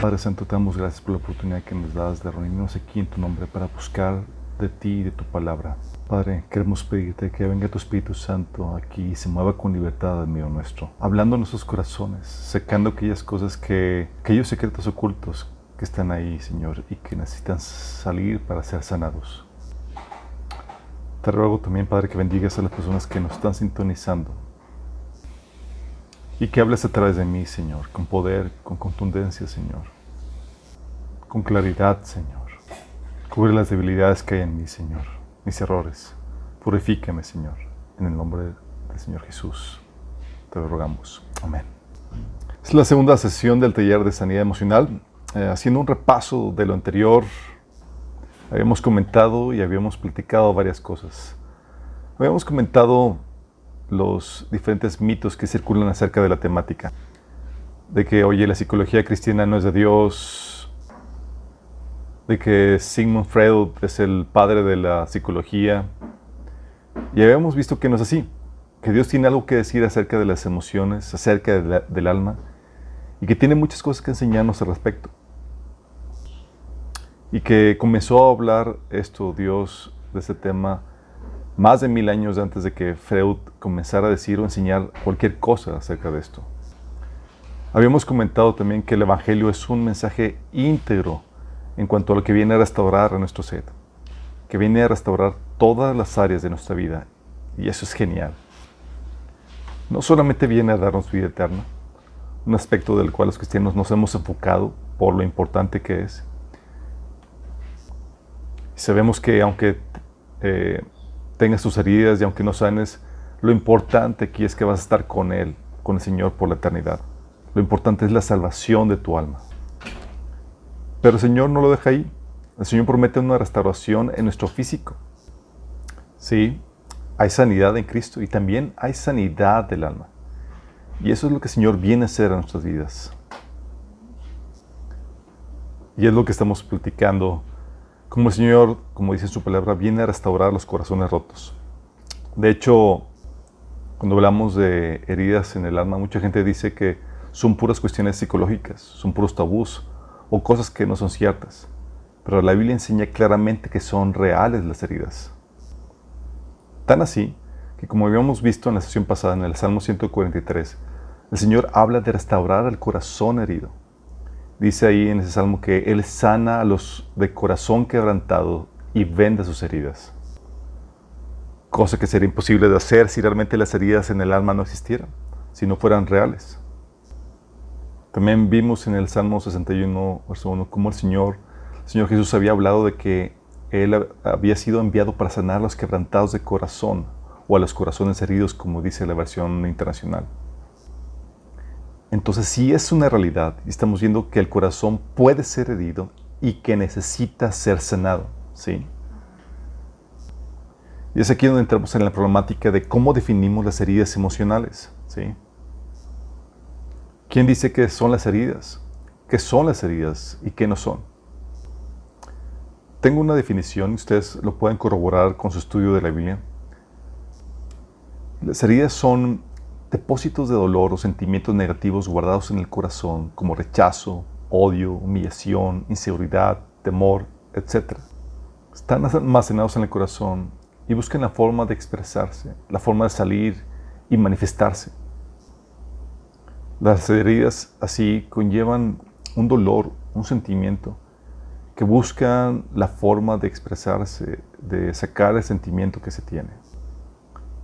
Padre Santo, te damos gracias por la oportunidad que nos das de reunirnos aquí en tu nombre para buscar de ti y de tu palabra. Padre, queremos pedirte que venga tu Espíritu Santo aquí y se mueva con libertad en medio nuestro, hablando en nuestros corazones, secando aquellas cosas aquellos secretos ocultos que están ahí, Señor, y que necesitan salir para ser sanados. Te ruego también, Padre, que bendigas a las personas que nos están sintonizando y que hables a través de mí, Señor, con poder, con contundencia, Señor, con claridad, Señor. Cubre las debilidades que hay en mí, Señor, mis errores. Purifícame, Señor, en el nombre del Señor Jesús. Te lo rogamos. Amén. Es la segunda sesión del taller de sanidad emocional. Haciendo un repaso de lo anterior, habíamos comentado y habíamos platicado varias cosas. Habíamos comentado los diferentes mitos que circulan acerca de la temática. De que, oye, la psicología cristiana no es de Dios. De que Sigmund Freud es el padre de la psicología. Y habíamos visto que no es así. Que Dios tiene algo que decir acerca de las emociones, acerca del alma. Y que tiene muchas cosas que enseñarnos al respecto. Y que comenzó a hablar Dios de este tema más de 1000 años antes de que Freud comenzara a decir o enseñar cualquier cosa acerca de esto. Habíamos comentado también que el Evangelio es un mensaje íntegro en cuanto a lo que viene a restaurar a nuestro ser, que viene a restaurar todas las áreas de nuestra vida, y eso es genial. No solamente viene a darnos vida eterna, un aspecto del cual los cristianos nos hemos enfocado por lo importante que es. Sabemos que aunque tengas tus heridas y aunque no sanes, lo importante aquí es que vas a estar con Él, con el Señor por la eternidad. Lo importante es la salvación de tu alma. Pero el Señor no lo deja ahí. El Señor promete una restauración en nuestro físico. Sí, hay sanidad en Cristo y también hay sanidad del alma. Y eso es lo que el Señor viene a hacer en nuestras vidas. Y es lo que estamos platicando. Como el Señor, como dice en su palabra, viene a restaurar los corazones rotos. De hecho, cuando hablamos de heridas en el alma, mucha gente dice que son puras cuestiones psicológicas, son puros tabús o cosas que no son ciertas. Pero la Biblia enseña claramente que son reales las heridas. Tan así que, como habíamos visto en la sesión pasada, en el Salmo 143, el Señor habla de restaurar el corazón herido. Dice ahí en ese salmo que Él sana a los de corazón quebrantado y venda sus heridas. Cosa que sería imposible de hacer si realmente las heridas en el alma no existieran, si no fueran reales. También vimos en el Salmo 61, verso 1, cómo el Señor Jesús había hablado de que Él había sido enviado para sanar a los quebrantados de corazón, o a los corazones heridos, como dice la versión internacional. Entonces sí es una realidad y estamos viendo que el corazón puede ser herido y que necesita ser sanado, ¿sí? Y es aquí donde entramos en la problemática de cómo definimos las heridas emocionales, ¿sí? ¿Quién dice qué son las heridas? ¿Qué son las heridas y qué no son? Tengo una definición y ustedes lo pueden corroborar con su estudio de la Biblia. Las heridas son depósitos de dolor o sentimientos negativos guardados en el corazón, como rechazo, odio, humillación, inseguridad, temor, etc. Están almacenados en el corazón y buscan la forma de expresarse, la forma de salir y manifestarse. Las heridas así conllevan un dolor, un sentimiento, que buscan la forma de expresarse, de sacar el sentimiento que se tiene.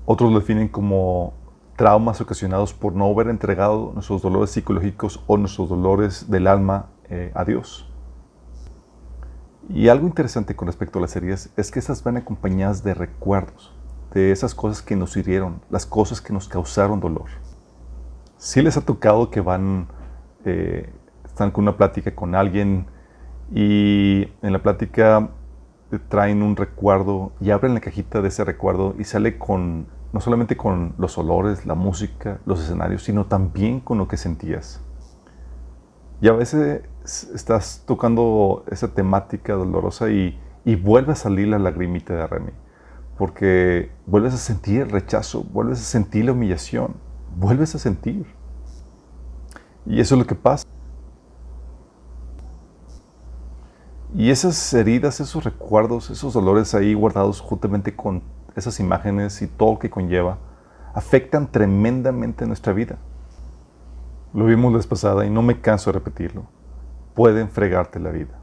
Otros lo definen como traumas ocasionados por no haber entregado nuestros dolores psicológicos o nuestros dolores del alma a Dios. Y algo interesante con respecto a las heridas es que estas van acompañadas de recuerdos, de esas cosas que nos hirieron, las cosas que nos causaron dolor. ¿Sí les ha tocado que están con una plática con alguien y en la plática traen un recuerdo y abren la cajita de ese recuerdo y sale no solamente con los olores, la música, los escenarios, sino también con lo que sentías? Y a veces estás tocando esa temática dolorosa y vuelve a salir la lagrimita de Remy, porque vuelves a sentir el rechazo, vuelves a sentir la humillación, vuelves a sentir. Y eso es lo que pasa. Y esas heridas, esos recuerdos, esos dolores ahí guardados juntamente con esas imágenes y todo lo que conlleva, afectan tremendamente nuestra vida. Lo vimos la vez pasada y no me canso de repetirlo. Pueden fregarte la vida.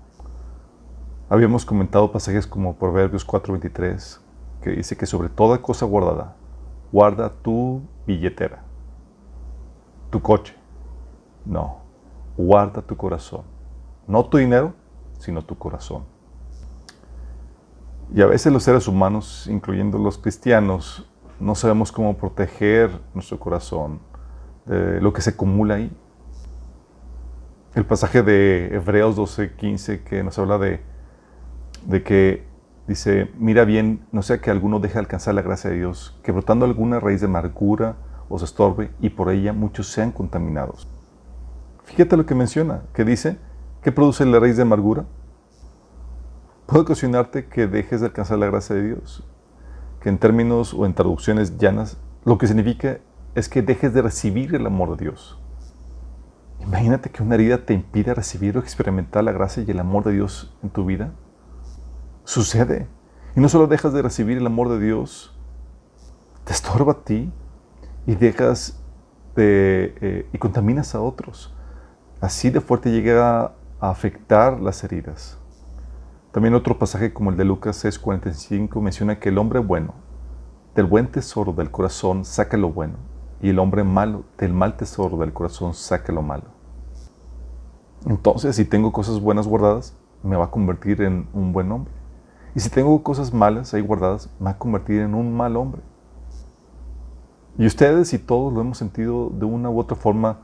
Habíamos comentado pasajes como Proverbios 4:23, que dice que sobre toda cosa guardada, guarda tu billetera, tu coche. No, guarda tu corazón. No tu dinero, sino tu corazón. Y a veces los seres humanos, incluyendo los cristianos, no sabemos cómo proteger nuestro corazón de lo que se acumula ahí. El pasaje de Hebreos 12:15 que nos habla de que dice, mira bien, no sea que alguno deje de alcanzar la gracia de Dios, que brotando alguna raíz de amargura os estorbe y por ella muchos sean contaminados. Fíjate lo que menciona, que dice, ¿qué produce la raíz de amargura? Puede ocasionarte que dejes de alcanzar la gracia de Dios, que en términos o en traducciones llanas, lo que significa es que dejes de recibir el amor de Dios. Imagínate que una herida te impide recibir o experimentar la gracia y el amor de Dios en tu vida. Sucede. Y no solo dejas de recibir el amor de Dios, te estorba a ti y dejas y contaminas a otros. Así de fuerte llega a afectar las heridas. También otro pasaje como el de Lucas 6:45 menciona que el hombre bueno, del buen tesoro del corazón saca lo bueno, y el hombre malo, del mal tesoro del corazón saca lo malo. Entonces, si tengo cosas buenas guardadas, me va a convertir en un buen hombre. Y si tengo cosas malas ahí guardadas, me va a convertir en un mal hombre. Y ustedes y todos lo hemos sentido de una u otra forma,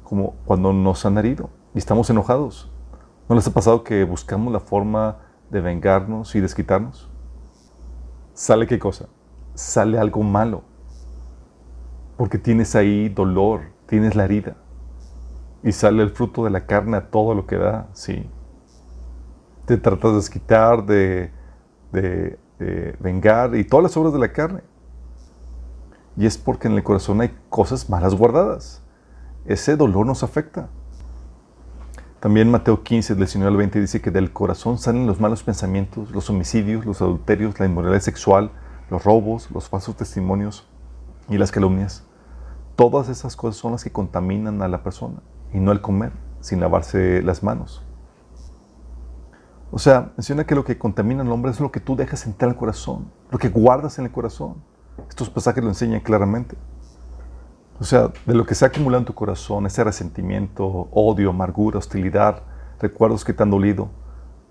como cuando nos han herido y estamos enojados. ¿No les ha pasado que buscamos la forma de vengarnos y desquitarnos? ¿Sale qué cosa? Sale algo malo. Porque tienes ahí dolor, tienes la herida. Y sale el fruto de la carne a todo lo que da, sí. Te tratas de desquitar, de vengar y todas las obras de la carne. Y es porque en el corazón hay cosas malas guardadas. Ese dolor nos afecta. También Mateo 15, del 19 al 20 dice que del corazón salen los malos pensamientos, los homicidios, los adulterios, la inmoralidad sexual, los robos, los falsos testimonios y las calumnias. Todas esas cosas son las que contaminan a la persona y no el comer sin lavarse las manos. O sea, menciona que lo que contamina al hombre es lo que tú dejas entrar al corazón, lo que guardas en el corazón. Estos pasajes lo enseñan claramente. O sea, de lo que se ha acumulado en tu corazón, ese resentimiento, odio, amargura, hostilidad, recuerdos que te han dolido,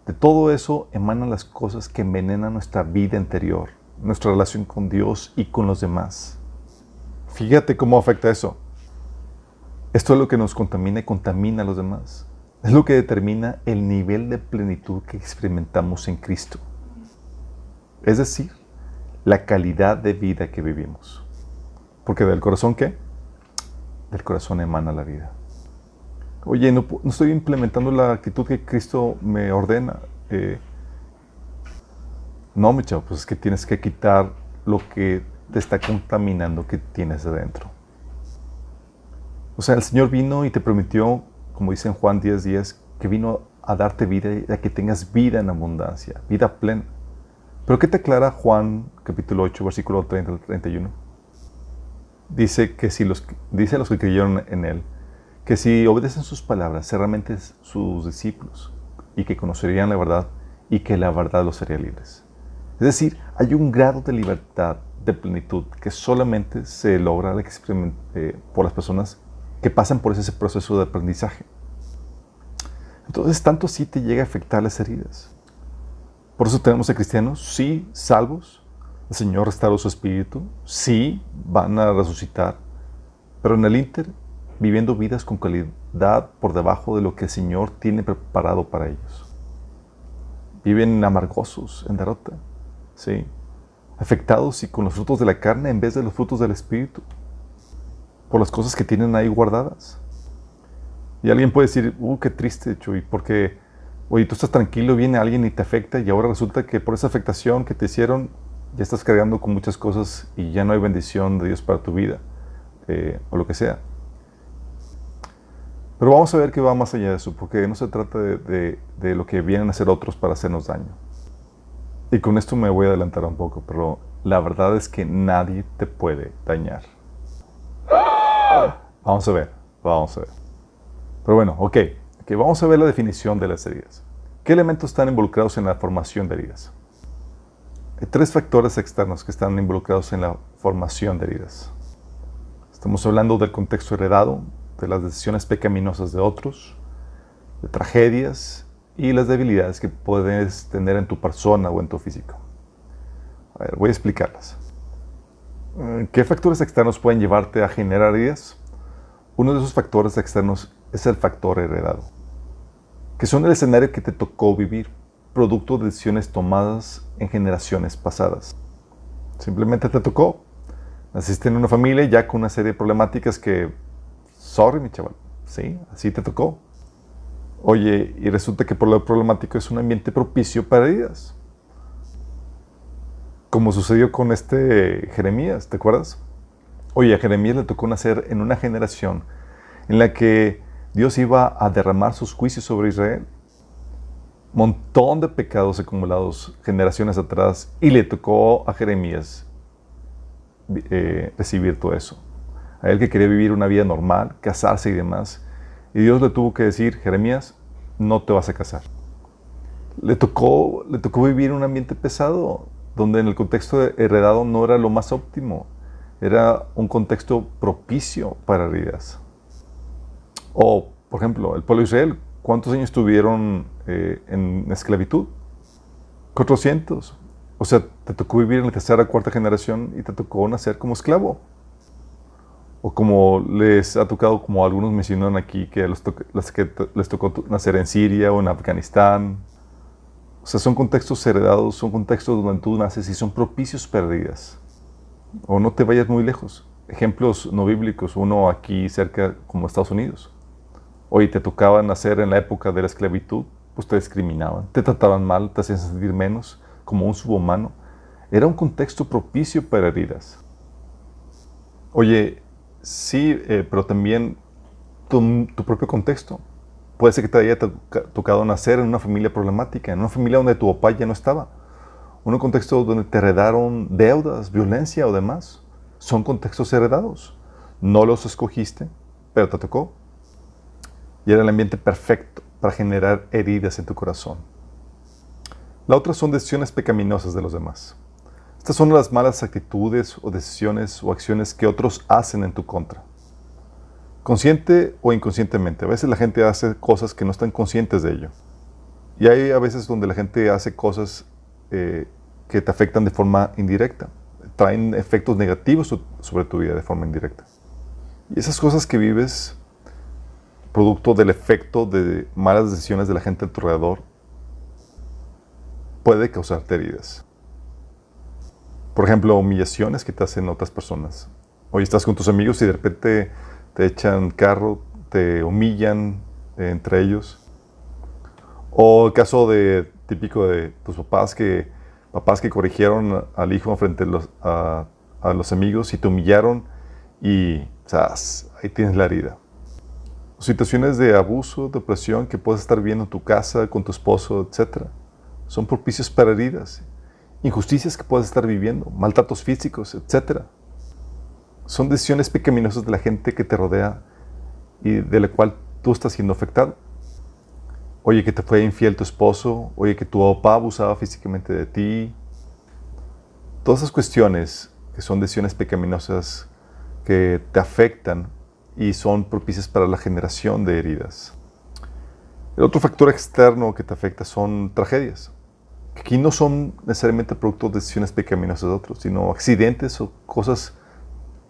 de todo eso emanan las cosas que envenenan nuestra vida interior, nuestra relación con Dios y con los demás. Fíjate cómo afecta eso. Esto es lo que nos contamina y contamina a los demás. Es lo que determina el nivel de plenitud que experimentamos en Cristo. Es decir, la calidad de vida que vivimos. Porque del corazón, ¿qué? Del corazón emana la vida. Oye, no estoy implementando la actitud que Cristo me ordena. No, mi chavo, pues es que tienes que quitar lo que te está contaminando que tienes adentro. O sea, el Señor vino y te prometió, como dice en Juan 10:10, que vino a darte vida y a que tengas vida en abundancia, vida plena. Pero ¿qué te aclara Juan capítulo 8, versículo 30 al 31? Dice a los que creyeron en Él, que si obedecen sus palabras, serán realmente sus discípulos y que conocerían la verdad y que la verdad los haría libres. Es decir, hay un grado de libertad, de plenitud, que solamente se logra por las personas que pasan por ese proceso de aprendizaje. Entonces, tanto así te llega a afectar las heridas. Por eso tenemos a cristianos, sí, salvos. El Señor restauró su espíritu. Sí, van a resucitar. Pero en el ínter, viviendo vidas con calidad por debajo de lo que el Señor tiene preparado para ellos. Viven amargosos, en derrota. Sí. Afectados y con los frutos de la carne en vez de los frutos del espíritu. Por las cosas que tienen ahí guardadas. Y alguien puede decir, qué triste, Chuy, porque, oye, tú estás tranquilo, viene alguien y te afecta y ahora resulta que por esa afectación que te hicieron, ya estás cargando con muchas cosas y ya no hay bendición de Dios para tu vida, o lo que sea. Pero vamos a ver que va más allá de eso, porque no se trata de lo que vienen a hacer otros para hacernos daño. Y con esto me voy a adelantar un poco, pero la verdad es que nadie te puede dañar. Vamos a ver, vamos a ver. Pero bueno, ok, vamos a ver la definición de las heridas. ¿Qué elementos están involucrados en la formación de heridas? Hay 3 factores externos que están involucrados en la formación de heridas. Estamos hablando del contexto heredado, de las decisiones pecaminosas de otros, de tragedias y las debilidades que puedes tener en tu persona o en tu físico. A ver, voy a explicarlas. ¿Qué factores externos pueden llevarte a generar heridas? Uno de esos factores externos es el factor heredado, que son el escenario que te tocó vivir, producto de decisiones tomadas en generaciones pasadas. Simplemente te tocó. Naciste en una familia ya con una serie de problemáticas que, sorry mi chaval, sí, así te tocó. Oye, y resulta que por lo problemático es un ambiente propicio para heridas. Como sucedió con Jeremías, ¿te acuerdas? Oye, a Jeremías le tocó nacer en una generación en la que Dios iba a derramar sus juicios sobre Israel. Montón de pecados acumulados generaciones atrás, y le tocó a Jeremías recibir todo eso. A él que quería vivir una vida normal, casarse y demás. Y Dios le tuvo que decir: Jeremías, no te vas a casar. Le tocó vivir en un ambiente pesado, donde en el contexto heredado no era lo más óptimo. Era un contexto propicio para heridas. O, por ejemplo, el pueblo de Israel, ¿cuántos años estuvieron en esclavitud? 400. O sea, te tocó vivir en la tercera o cuarta generación y te tocó nacer como esclavo. O como les ha tocado, como algunos mencionaron aquí, que les tocó nacer en Siria o en Afganistán. O sea, son contextos heredados, son contextos donde tú naces y son propicios para heridas. O no te vayas muy lejos. Ejemplos no bíblicos, uno aquí cerca como Estados Unidos. Oye, te tocaba nacer en la época de la esclavitud, pues te discriminaban, te trataban mal, te hacían sentir menos, como un subhumano. Era un contexto propicio para heridas. Oye, sí, pero también tu propio contexto. Puede ser que te haya tocado nacer en una familia problemática, en una familia donde tu papá ya no estaba. Un contexto donde te heredaron deudas, violencia o demás. Son contextos heredados. No los escogiste, pero te tocó. Y era el ambiente perfecto para generar heridas en tu corazón. La otra son decisiones pecaminosas de los demás. Estas son las malas actitudes o decisiones o acciones que otros hacen en tu contra. Consciente o inconscientemente. A veces la gente hace cosas que no están conscientes de ello. Y hay a veces donde la gente hace cosas que te afectan de forma indirecta. Traen efectos negativos sobre tu vida de forma indirecta. Y esas cosas que vives, producto del efecto de malas decisiones de la gente a tu alrededor, puede causarte heridas. Por ejemplo, humillaciones que te hacen otras personas. Hoy estás con tus amigos y de repente te echan carro, te humillan entre ellos. O el caso típico de tus papás que corrigieron al hijo frente a los amigos y te humillaron y ¡zas! Ahí tienes la herida. O situaciones de abuso, de opresión que puedes estar viendo en tu casa, con tu esposo, etc. Son propicios para heridas. Injusticias que puedes estar viviendo, maltratos físicos, etc. Son decisiones pecaminosas de la gente que te rodea y de la cual tú estás siendo afectado. Oye, que te fue infiel tu esposo, oye, que tu papá abusaba físicamente de ti. Todas esas cuestiones que son decisiones pecaminosas que te afectan y son propicias para la generación de heridas. El otro factor externo que te afecta son tragedias. Aquí no son necesariamente producto de decisiones pecaminosas de otros, sino accidentes o cosas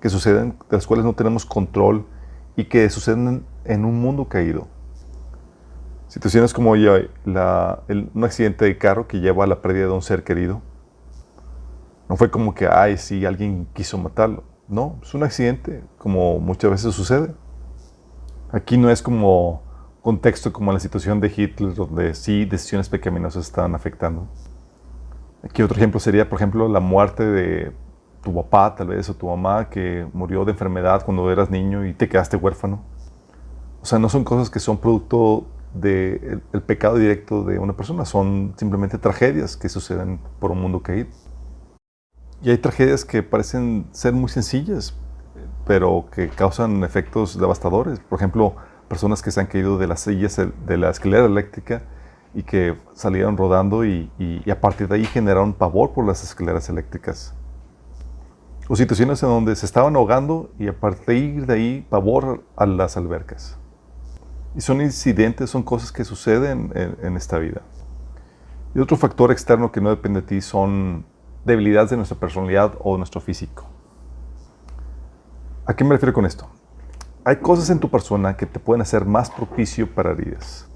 que suceden, de las cuales no tenemos control y que suceden en un mundo caído. Situaciones como un accidente de carro que lleva a la pérdida de un ser querido. No fue como que, sí, alguien quiso matarlo. No, es un accidente, como muchas veces sucede. Aquí no es como contexto como la situación de Hitler, donde sí decisiones pecaminosas estaban afectando. Aquí otro ejemplo sería, por ejemplo, la muerte de tu papá, tal vez, o tu mamá, que murió de enfermedad cuando eras niño y te quedaste huérfano. O sea, no son cosas que son producto del el pecado directo de una persona, son simplemente tragedias que suceden por un mundo caído. Y hay tragedias que parecen ser muy sencillas, pero que causan efectos devastadores. Por ejemplo, personas que se han caído de las sillas de la escalera eléctrica y que salieron rodando y a partir de ahí generaron pavor por las escaleras eléctricas. O situaciones en donde se estaban ahogando y a partir de ahí pavor a las albercas. Y son incidentes, son cosas que suceden en esta vida. Y otro factor externo que no depende de ti son debilidades de nuestra personalidad o nuestro físico. ¿A qué me refiero con esto? Hay cosas en tu persona que te pueden hacer más propicio para heridas.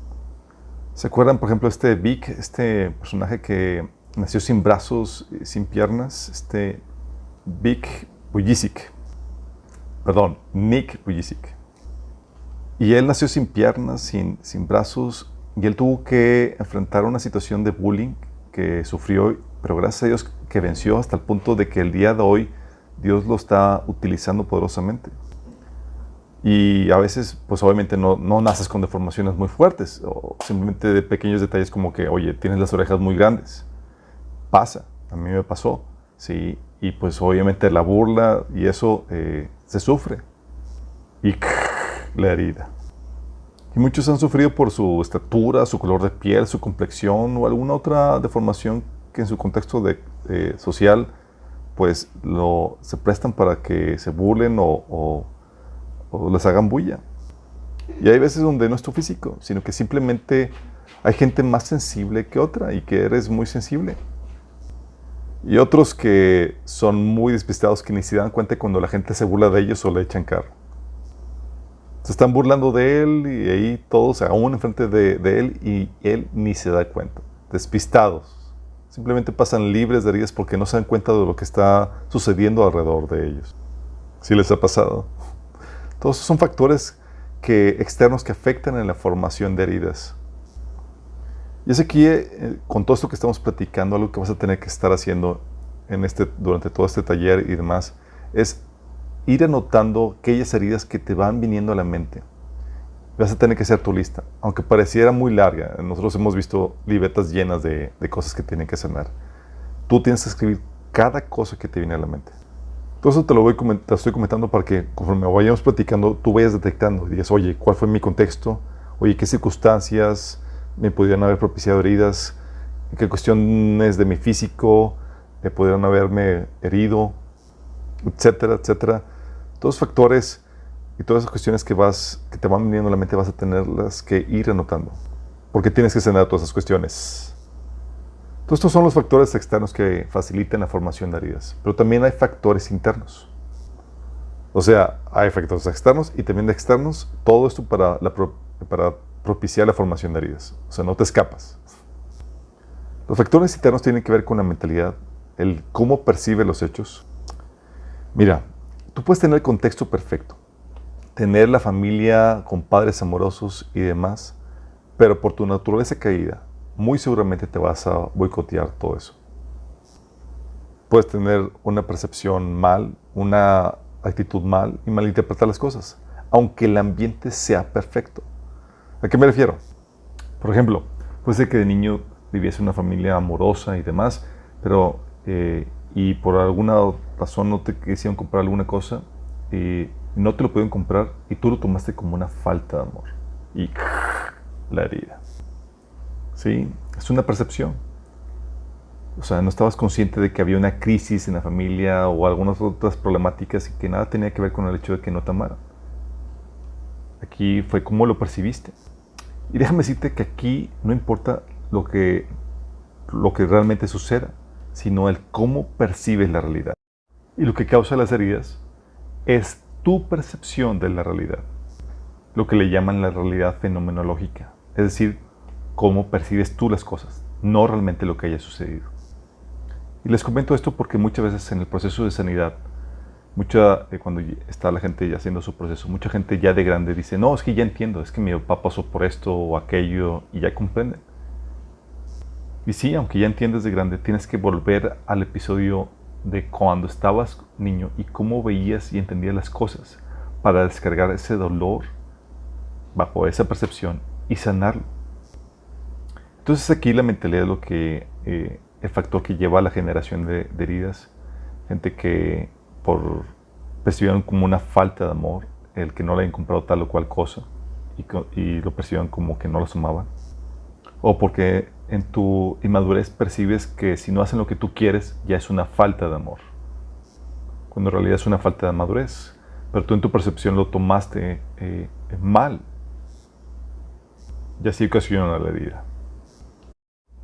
¿Se acuerdan, por ejemplo, este Vic, este personaje que nació sin brazos, sin piernas? Este Vic Bujicic. Perdón, Nick Bujicic. Y él nació sin piernas, sin brazos, y él tuvo que enfrentar una situación de bullying que sufrió, pero gracias a Dios que venció hasta el punto de que el día de hoy Dios lo está utilizando poderosamente. Y a veces, pues obviamente no naces con deformaciones muy fuertes, o simplemente de pequeños detalles como que, oye, tienes las orejas muy grandes. Pasa, a mí me pasó, ¿sí? Y pues obviamente la burla y eso se sufre. Y la herida. Y muchos han sufrido por su estatura, su color de piel, su complexión o alguna otra deformación que en su contexto social pues se prestan para que se burlen o les hagan bulla. Y hay veces donde no es tu físico, sino que simplemente hay gente más sensible que otra y que eres muy sensible. Y otros que son muy despistados que ni se dan cuenta cuando la gente se burla de ellos o le echan carro. Se están burlando de él y ahí todos aún enfrente de él y él ni se da cuenta. Despistados. Simplemente pasan libres de heridas porque no se dan cuenta de lo que está sucediendo alrededor de ellos. ¿Sí les ha pasado? Todos esos son factores externos que afectan en la formación de heridas. Y es aquí, con todo esto que estamos platicando, algo que vas a tener que estar haciendo durante todo este taller y demás, es ir anotando aquellas heridas que te van viniendo a la mente. Vas a tener que hacer tu lista, aunque pareciera muy larga. Nosotros hemos visto libretas llenas de cosas que tienen que sanar. Tú tienes que escribir cada cosa que te viene a la mente. Todo eso te estoy comentando para que conforme vayamos platicando, tú vayas detectando y digas, oye, ¿cuál fue mi contexto? Oye, ¿qué circunstancias me pudieran haber propiciado heridas? ¿Qué cuestiones de mi físico me pudieran haberme herido? Etcétera, etcétera. Todos los factores y todas esas cuestiones que te van viniendo a la mente vas a tenerlas que ir anotando. Porque tienes que sanar todas esas cuestiones. Todos estos son los factores externos que facilitan la formación de heridas. Pero también hay factores internos. O sea, hay factores externos y también externos. Todo esto para propiciar la formación de heridas. O sea, no te escapas. Los factores internos tienen que ver con la mentalidad, el cómo percibe los hechos. Mira, tú puedes tener el contexto perfecto, tener la familia con padres amorosos y demás, pero por tu naturaleza caída, muy seguramente te vas a boicotear todo eso. Puedes tener una percepción mal, una actitud mal y malinterpretar las cosas, aunque el ambiente sea perfecto. ¿A qué me refiero? Por ejemplo, puede ser que de niño viviese una familia amorosa y demás, pero y por alguna razón no te quisieron comprar alguna cosa y no te lo pudieron comprar y tú lo tomaste como una falta de amor y la herida. ¿Sí? Es una percepción. O sea, no estabas consciente de que había una crisis en la familia o algunas otras problemáticas y que nada tenía que ver con el hecho de que no te amaran. Aquí fue cómo lo percibiste. Y déjame decirte que aquí no importa lo que realmente suceda, sino el cómo percibes la realidad. Y lo que causa las heridas es tu percepción de la realidad, lo que le llaman la realidad fenomenológica, es decir, cómo percibes tú las cosas, no realmente lo que haya sucedido. Y les comento esto porque muchas veces en el proceso de sanidad, cuando está la gente ya haciendo su proceso, mucha gente ya de grande dice, no, es que ya entiendo, es que mi papá pasó por esto o aquello y ya comprenden. Y sí, aunque ya entiendes de grande, tienes que volver al episodio de cuando estabas niño y cómo veías y entendías las cosas para descargar ese dolor bajo esa percepción y sanarlo. Entonces aquí la mentalidad es lo que, el factor que lleva a la generación de heridas. Gente que percibieron como una falta de amor, el que no le hayan comprado tal o cual cosa y lo percibieron como que no los amaban. O porque en tu inmadurez percibes que si no hacen lo que tú quieres ya es una falta de amor, cuando en realidad es una falta de madurez, pero tú en tu percepción lo tomaste mal y así ocasiona la herida.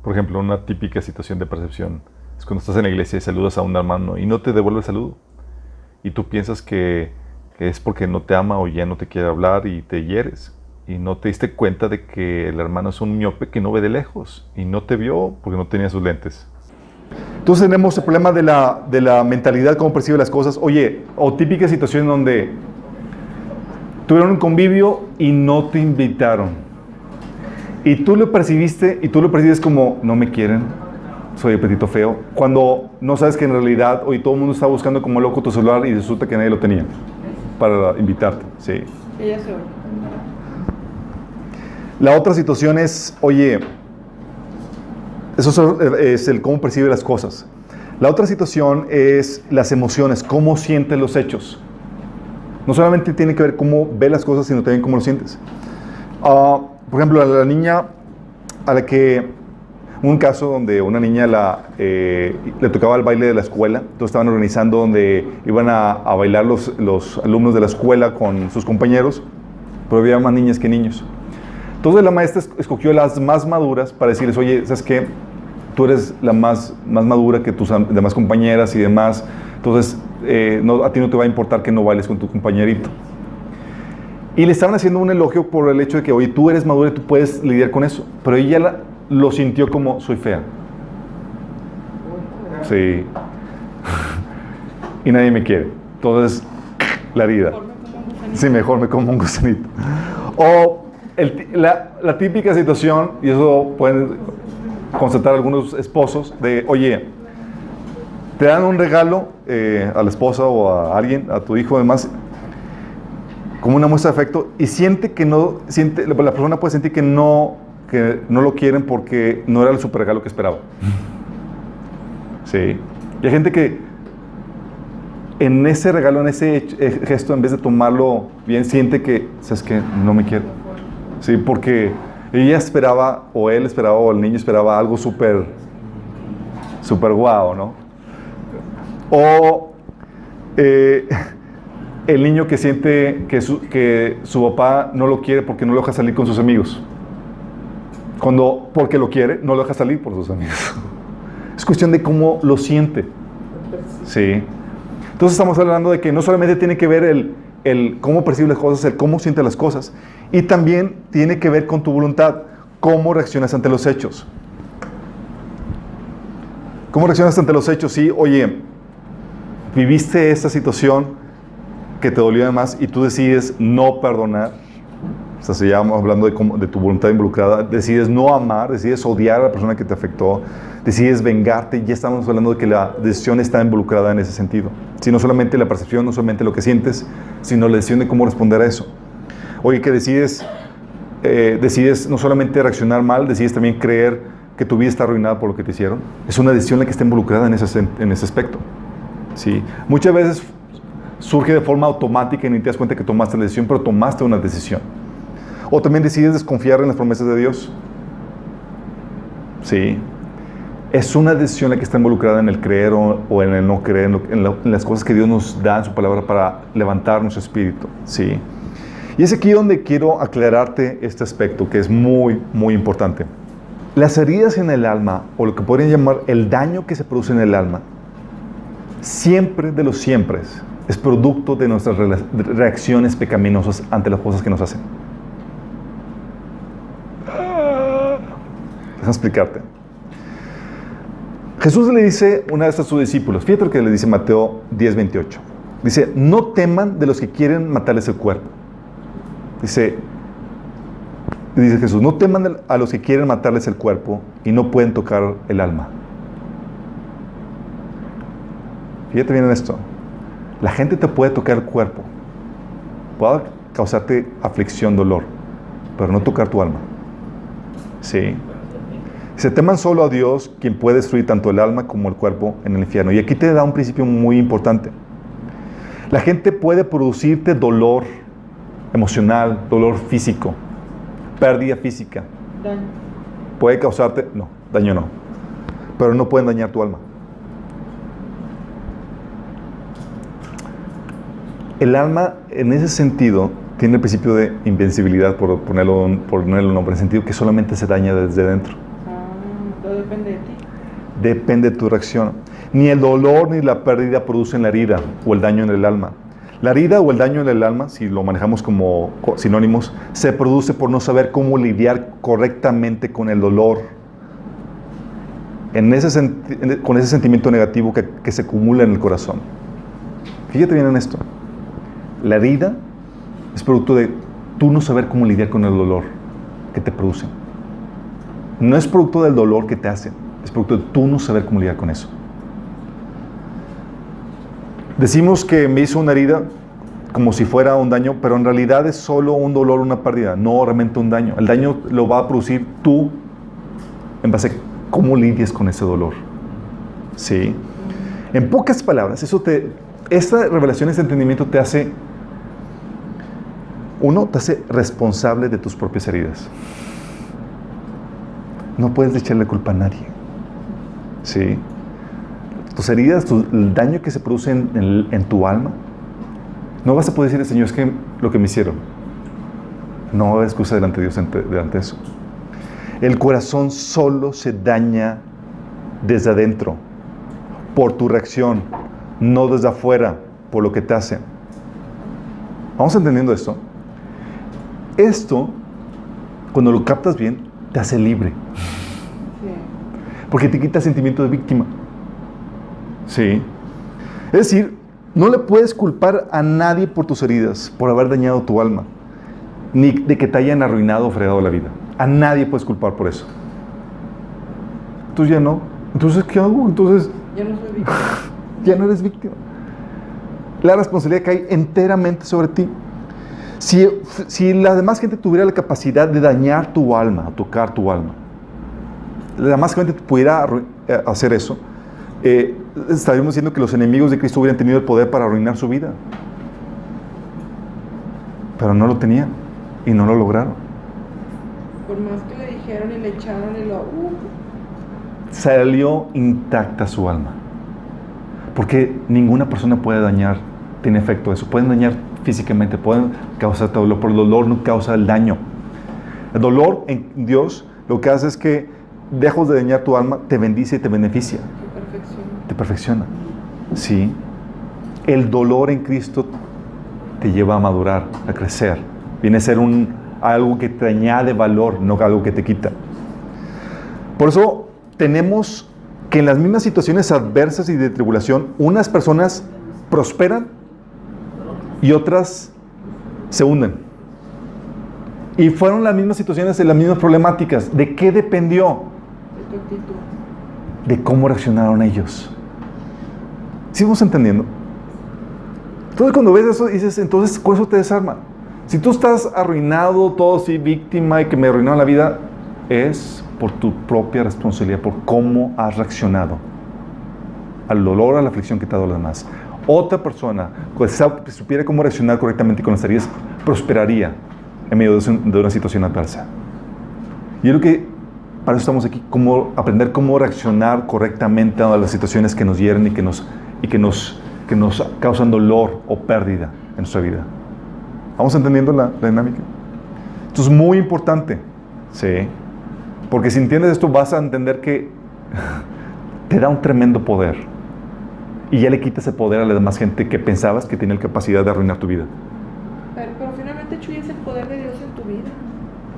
Por ejemplo, una típica situación de percepción es cuando estás en la iglesia y saludas a un hermano y no te devuelve el saludo. Y tú piensas que es porque no te ama o ya no te quiere hablar y te hieres. Y no te diste cuenta de que el hermano es un miope que no ve de lejos y no te vio porque no tenía sus lentes. Entonces tenemos el problema de la mentalidad, cómo percibe las cosas. Oye, o típica situación donde tuvieron un convivio y no te invitaron. Y tú lo percibes como, no me quieren, soy el petito feo. Cuando no sabes que en realidad hoy todo el mundo está buscando como loco tu celular y resulta que nadie lo tenía para invitarte. Sí. Ella se va. La otra situación es, oye, eso es el cómo percibe las cosas. La otra situación es las emociones, cómo sientes los hechos. No solamente tiene que ver cómo ves las cosas, sino también cómo lo sientes. Por ejemplo, a la niña a la que, un caso donde una niña le tocaba el baile de la escuela, entonces estaban organizando donde iban a bailar los alumnos de la escuela con sus compañeros, pero había más niñas que niños. Entonces la maestra escogió las más maduras para decirles, oye, ¿sabes qué? Tú eres la más madura que tus demás compañeras y demás, entonces a ti no te va a importar que no bailes con tu compañerito. Y le estaban haciendo un elogio por el hecho de que, oye, tú eres madura y tú puedes lidiar con eso. Pero ella lo sintió como, soy fea. Sí. Y nadie me quiere. Entonces, la herida. Sí, mejor me como un gusanito. O la típica situación, y eso pueden constatar algunos esposos, de, oye, te dan un regalo a la esposa o a alguien, a tu hijo, además, como una muestra de afecto, y la persona puede sentir que no lo quieren porque no era el super regalo que esperaba. Sí. Y hay gente que en ese regalo, en ese gesto, en vez de tomarlo bien, siente que, ¿sabes qué? No me quiere. Sí, porque ella esperaba, o él esperaba, o el niño esperaba algo súper guau, ¿no? O el niño que siente que su papá no lo quiere porque no lo deja salir con sus amigos. Porque lo quiere, no lo deja salir por sus amigos. Es cuestión de cómo lo siente. Sí. Entonces estamos hablando de que no solamente tiene que ver el cómo percibe las cosas, el cómo siente las cosas, y también tiene que ver con tu voluntad, cómo reaccionas ante los hechos. ¿Cómo reaccionas ante los hechos? Sí, oye, viviste esta situación que te dolió además y tú decides no perdonar. O sea, seguíamos hablando de tu voluntad involucrada. Decides no amar, decides odiar a la persona que te afectó, decides vengarte. Ya estamos hablando de que la decisión está involucrada en ese sentido. Sí, no solamente la percepción, no solamente lo que sientes, sino la decisión de cómo responder a eso. Oye, que decides no solamente reaccionar mal, decides también creer que tu vida está arruinada por lo que te hicieron. Es una decisión la que está involucrada en ese aspecto. Sí. Muchas veces surge de forma automática y ni te das cuenta que tomaste la decisión, pero tomaste una decisión. O también decides desconfiar en las promesas de Dios. Sí. Es una decisión la que está involucrada en el creer o en el no creer, en las cosas que Dios nos da en su palabra para levantar nuestro espíritu. Sí. Y es aquí donde quiero aclararte este aspecto que es muy, muy importante. Las heridas en el alma, o lo que podrían llamar el daño que se produce en el alma, siempre de los siempre es producto de nuestras reacciones pecaminosas ante las cosas que nos hacen. Déjame explicarte. Jesús le dice una vez a sus discípulos, fíjate lo que le dice Mateo 10:28. Dice, no teman de los que quieren matarles el cuerpo. Dice Jesús, no teman a los que quieren matarles el cuerpo y no pueden tocar el alma. Fíjate bien en esto. La gente te puede tocar el cuerpo, puede causarte aflicción, dolor, pero no tocar tu alma. Sí. Se teman solo a Dios, quien puede destruir tanto el alma como el cuerpo en el infierno. Y aquí te da un principio muy importante. La gente puede producirte dolor emocional, dolor físico, pérdida física. Daño. Puede causarte, no, daño no, pero no pueden dañar tu alma. El alma, en ese sentido, tiene el principio de invencibilidad, por ponerle un nombre, en el sentido que solamente se daña desde dentro. Todo depende de ti. Depende de tu reacción. Ni el dolor ni la pérdida producen la herida o el daño en el alma. La herida o el daño en el alma, si lo manejamos como sinónimos, se produce por no saber cómo lidiar correctamente con el dolor. Con ese sentimiento negativo que se acumula en el corazón. Fíjate bien en esto. La herida es producto de tú no saber cómo lidiar con el dolor que te producen. No es producto del dolor que te hacen, es producto de tú no saber cómo lidiar con eso. Decimos que me hizo una herida como si fuera un daño, pero en realidad es solo un dolor, una pérdida, no realmente un daño. El daño lo va a producir tú en base a cómo lidias con ese dolor. ¿Sí? En pocas palabras, esta revelación, este entendimiento te hace responsable de tus propias heridas. No puedes echarle culpa a nadie. ¿Sí? Tus heridas, el daño que se produce en tu alma, no vas a poder decirle, Señor, es que lo que me hicieron. No va a haber excusa delante de Dios delante de eso. El corazón solo se daña desde adentro, por tu reacción, no desde afuera, por lo que te hacen. ¿Vamos entendiendo esto? Esto, cuando lo captas bien, te hace libre. Porque te quita el sentimiento de víctima. Sí. Es decir, no le puedes culpar a nadie por tus heridas, por haber dañado tu alma, ni de que te hayan arruinado o fregado la vida. A nadie puedes culpar por eso. Tú ya no. Entonces, ¿qué hago? Entonces, ya no soy víctima. Ya no eres víctima. La responsabilidad cae enteramente sobre ti. Si la demás gente tuviera la capacidad de dañar tu alma, tocar tu alma, la demás gente pudiera hacer eso, estaríamos diciendo que los enemigos de Cristo hubieran tenido el poder para arruinar su vida. Pero no lo tenían y no lo lograron. Por más que le dijeron y le echaron y salió intacta su alma. Porque ninguna persona puede dañar, tiene efecto de eso. Pueden dañar físicamente, pueden causar dolor, pero el dolor no causa el daño. El dolor en Dios lo que hace es que, lejos de dañar tu alma, te bendice y te beneficia. Te perfecciona. Sí. El dolor en Cristo te lleva a madurar, a crecer. Viene a ser algo que te añade valor, no algo que te quita. Por eso tenemos que en las mismas situaciones adversas y de tribulación, unas personas prosperan y otras se hunden. Y fueron las mismas situaciones y las mismas problemáticas. ¿De qué dependió? De tu actitud. De cómo reaccionaron ellos. ¿Sí vamos entendiendo? Entonces cuando ves eso dices, entonces con eso te desarma. Si tú estás arruinado, todo así, víctima y que me arruinaron la vida, es por tu propia responsabilidad, por cómo has reaccionado al dolor, a la aflicción que te ha dado los demás. Otra persona que supiera cómo reaccionar correctamente con las heridas, prosperaría en medio de una situación adversa. Y yo creo que para eso estamos aquí, aprender cómo reaccionar correctamente a las situaciones que nos hieren y que nos causan dolor o pérdida en nuestra vida. ¿Vamos entendiendo la dinámica? Esto es muy importante, ¿sí? Porque si entiendes esto vas a entender que te da un tremendo poder y ya le quitas el poder a la demás gente que pensabas que tenía la capacidad de arruinar tu vida. Pero finalmente, Chuy, es el poder de Dios en tu vida.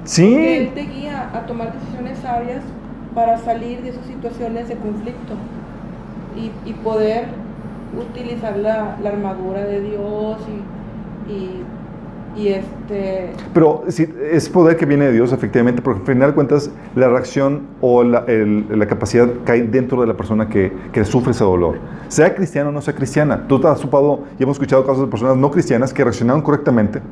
Sí. Porque Él te guía a tomar decisiones sabias para salir de esas situaciones de conflicto y poder utilizar la armadura de Dios Pero sí, es poder que viene de Dios, efectivamente, porque al final de cuentas la reacción o la capacidad cae dentro de la persona que sufre ese dolor. Sea cristiano o no sea cristiana. Tú te has ocupado y hemos escuchado casos de personas no cristianas que reaccionaron correctamente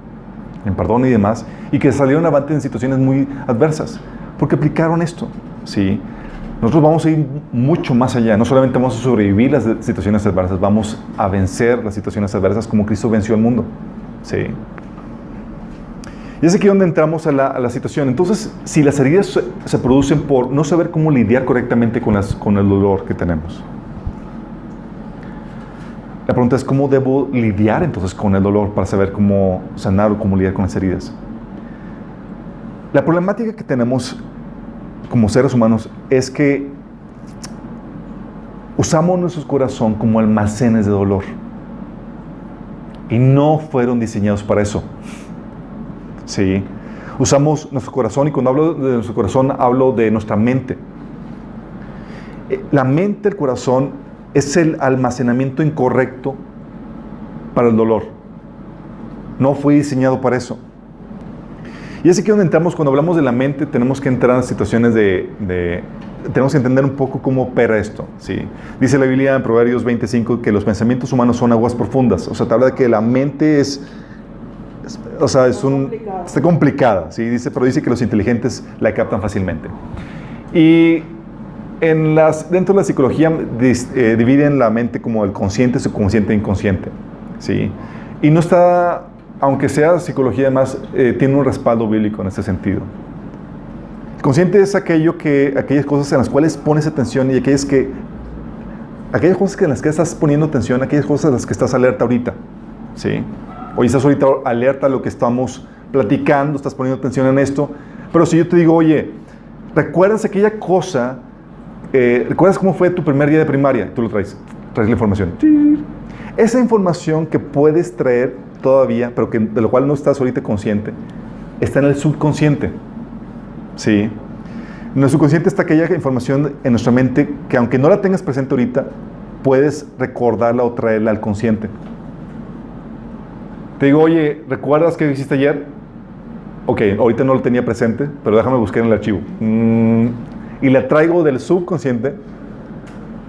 en perdón y demás, y que salieron avante en situaciones muy adversas, porque aplicaron esto, ¿sí? Nosotros vamos a ir mucho más allá. No solamente vamos a sobrevivir las situaciones adversas, vamos a vencer las situaciones adversas como Cristo venció al mundo. ¿Sí? Y es aquí donde entramos a la situación. Entonces, si las heridas se producen por no saber cómo lidiar correctamente con el dolor que tenemos, la pregunta es, ¿cómo debo lidiar entonces con el dolor para saber cómo sanar o cómo lidiar con las heridas? La problemática que tenemos como seres humanos es que usamos nuestro corazón como almacenes de dolor y no fueron diseñados para eso. Sí, usamos nuestro corazón, y cuando hablo de nuestro corazón hablo de nuestra mente. La mente, el corazón, es el almacenamiento incorrecto para el dolor. No fue diseñado para eso. Y es aquí donde entramos. Cuando hablamos de la mente, tenemos que entrar en situaciones tenemos que entender un poco cómo opera esto, ¿sí? Dice la Biblia en Proverbios 25 que los pensamientos humanos son aguas profundas. O sea, te habla de que la mente está complicada, ¿sí? Pero dice que los inteligentes la captan fácilmente. Y dentro de la psicología dividen la mente como el consciente, subconsciente e inconsciente, ¿sí? Y no está... Aunque sea psicología, además, tiene un respaldo bíblico en este sentido. El consciente es aquellas cosas en las cuales pones atención y aquellas cosas en las que estás poniendo atención, aquellas cosas en las que estás alerta ahorita. ¿Sí? Oye, estás ahorita alerta a lo que estamos platicando, estás poniendo atención en esto. Pero si yo te digo, oye, ¿recuerdas aquella cosa? ¿Recuerdas cómo fue tu primer día de primaria? Tú lo traes la información. Esa información que puedes traer todavía, pero de lo cual no estás ahorita consciente, está en el subconsciente. ¿Sí? En el subconsciente está aquella información en nuestra mente que, aunque no la tengas presente ahorita, puedes recordarla o traerla al consciente. Te digo, oye, ¿recuerdas qué hiciste ayer? Ok, ahorita no lo tenía presente, pero déjame buscar en el archivo. Y la traigo del subconsciente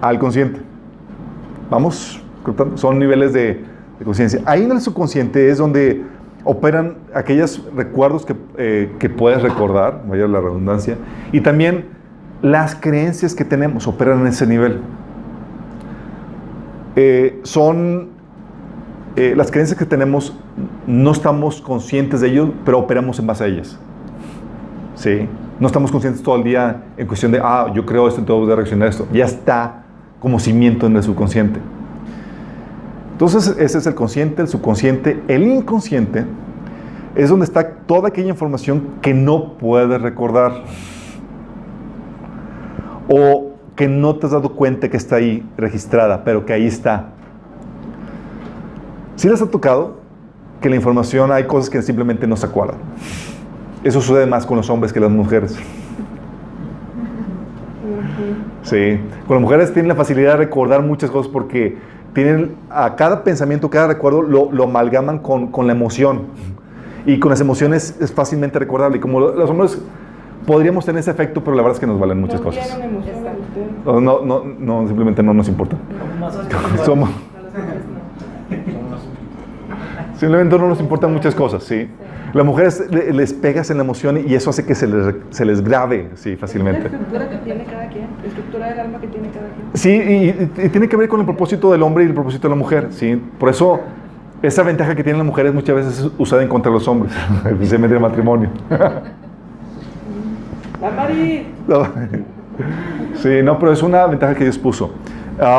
al consciente. Vamos, son niveles de conciencia. Ahí en el subconsciente es donde operan aquellos recuerdos que puedes recordar, vaya la redundancia, y también las creencias que tenemos operan en ese nivel. Las creencias que tenemos, no estamos conscientes de ello, pero operamos en base a ellas. ¿Sí? No estamos conscientes todo el día en cuestión de, yo creo esto, entonces voy a reaccionar a esto. Ya está como cimiento en el subconsciente. Entonces, ese es el consciente, el subconsciente. El inconsciente es donde está toda aquella información que no puedes recordar o que no te has dado cuenta que está ahí registrada, pero que ahí está. ¿Sí les ha tocado que la información, hay cosas que simplemente no se acuerdan? Eso sucede más con los hombres que las mujeres. Sí, con las mujeres tienen la facilidad de recordar muchas cosas porque tienen a cada pensamiento, cada recuerdo lo amalgaman con la emoción, y con las emociones es fácilmente recordable. Y como los hombres podríamos tener ese efecto, pero la verdad es que nos valen muchas cosas. No, simplemente no nos importa. Simplemente no nos importan muchas cosas, ¿sí? Las mujeres les pegas en la emoción y eso hace que se les grabe, sí, fácilmente. La estructura que tiene cada quien, la estructura del alma que tiene cada quien. Sí, y tiene que ver con el propósito del hombre y el propósito de la mujer, ¿sí? Por eso, esa ventaja que tienen las mujeres muchas veces es usada en contra de los hombres, especialmente en el matrimonio. La Mari. Sí, no, pero es una ventaja que Dios puso.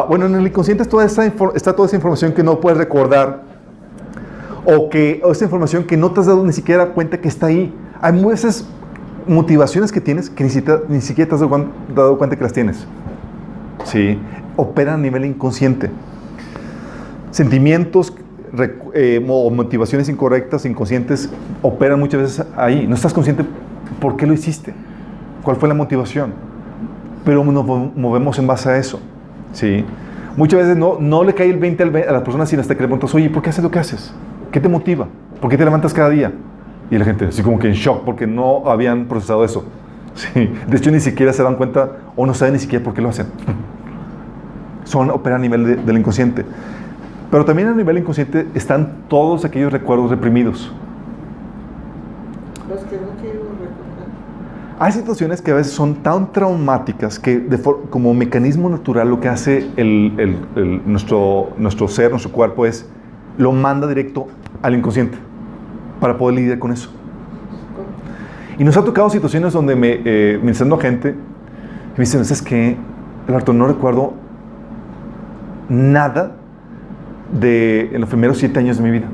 Bueno, en el inconsciente está toda esa información que no puedes recordar, o esa información que no te has dado ni siquiera cuenta que está ahí. Hay muchas motivaciones que tienes que ni siquiera te has dado cuenta que las tienes. ¿Sí? Operan a nivel inconsciente. Sentimientos o motivaciones incorrectas, inconscientes, operan muchas veces ahí. No estás consciente por qué lo hiciste, cuál fue la motivación, pero nos movemos en base a eso. ¿Sí? Muchas veces no le cae el 20 a las personas sino hasta que le preguntas, oye, ¿por qué haces lo que haces? ¿Qué te motiva? ¿Por qué te levantas cada día? Y la gente así como que en shock porque no habían procesado eso. Sí. De hecho, ni siquiera se dan cuenta o no saben ni siquiera por qué lo hacen. Operan a nivel del inconsciente. Pero también a nivel inconsciente están todos aquellos recuerdos reprimidos. Pues que no quiero recordar. Hay situaciones que a veces son tan traumáticas que como mecanismo natural lo que hace nuestro ser, nuestro cuerpo es, lo manda directo al inconsciente para poder lidiar con eso. Y nos ha tocado situaciones donde me diciendo gente, me dicen, es que, Alberto, no recuerdo nada en los primeros 7 años de mi vida.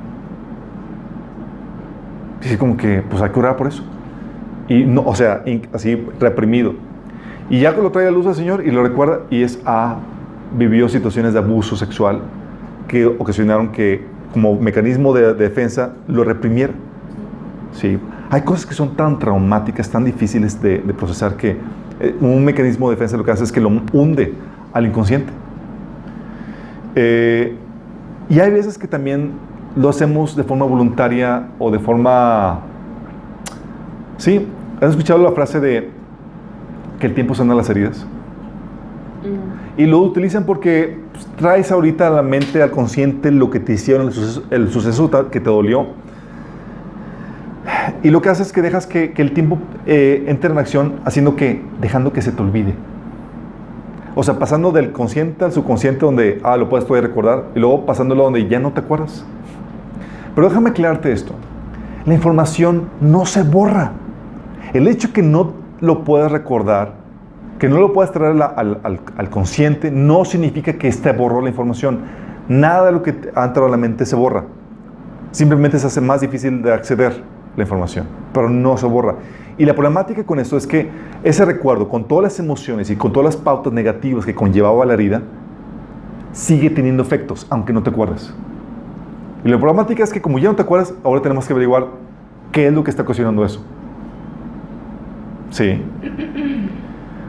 Y como que, pues hay que orar por eso. Y no, o sea, así reprimido. Y ya que lo trae a luz al Señor y lo recuerda, y vivió situaciones de abuso sexual que ocasionaron que, como mecanismo de defensa, lo reprimiera. Sí. Hay cosas que son tan traumáticas, tan difíciles de procesar, que un mecanismo de defensa lo que hace es que lo hunde al inconsciente. Y hay veces que también lo hacemos de forma voluntaria o de forma... Sí, ¿has escuchado la frase de que el tiempo sana las heridas? Y lo utilizan porque traes ahorita a la mente, al consciente, lo que te hicieron, el suceso que te dolió. Y lo que haces es que dejas que el tiempo entre en acción, dejando que se te olvide. O sea, pasando del consciente al subconsciente, donde lo puedes todavía recordar, y luego pasándolo donde ya no te acuerdas. Pero déjame aclararte esto. La información no se borra. El hecho que no lo puedas recordar, que no lo puedas traer al consciente, no significa que borró la información. Nada de lo que ha entrado a la mente se borra. Simplemente se hace más difícil de acceder la información, pero no se borra. Y la problemática con esto es que ese recuerdo, con todas las emociones y con todas las pautas negativas que conllevaba la herida, sigue teniendo efectos, aunque no te acuerdes. Y la problemática es que como ya no te acuerdas, ahora tenemos que averiguar qué es lo que está ocasionando eso. Sí.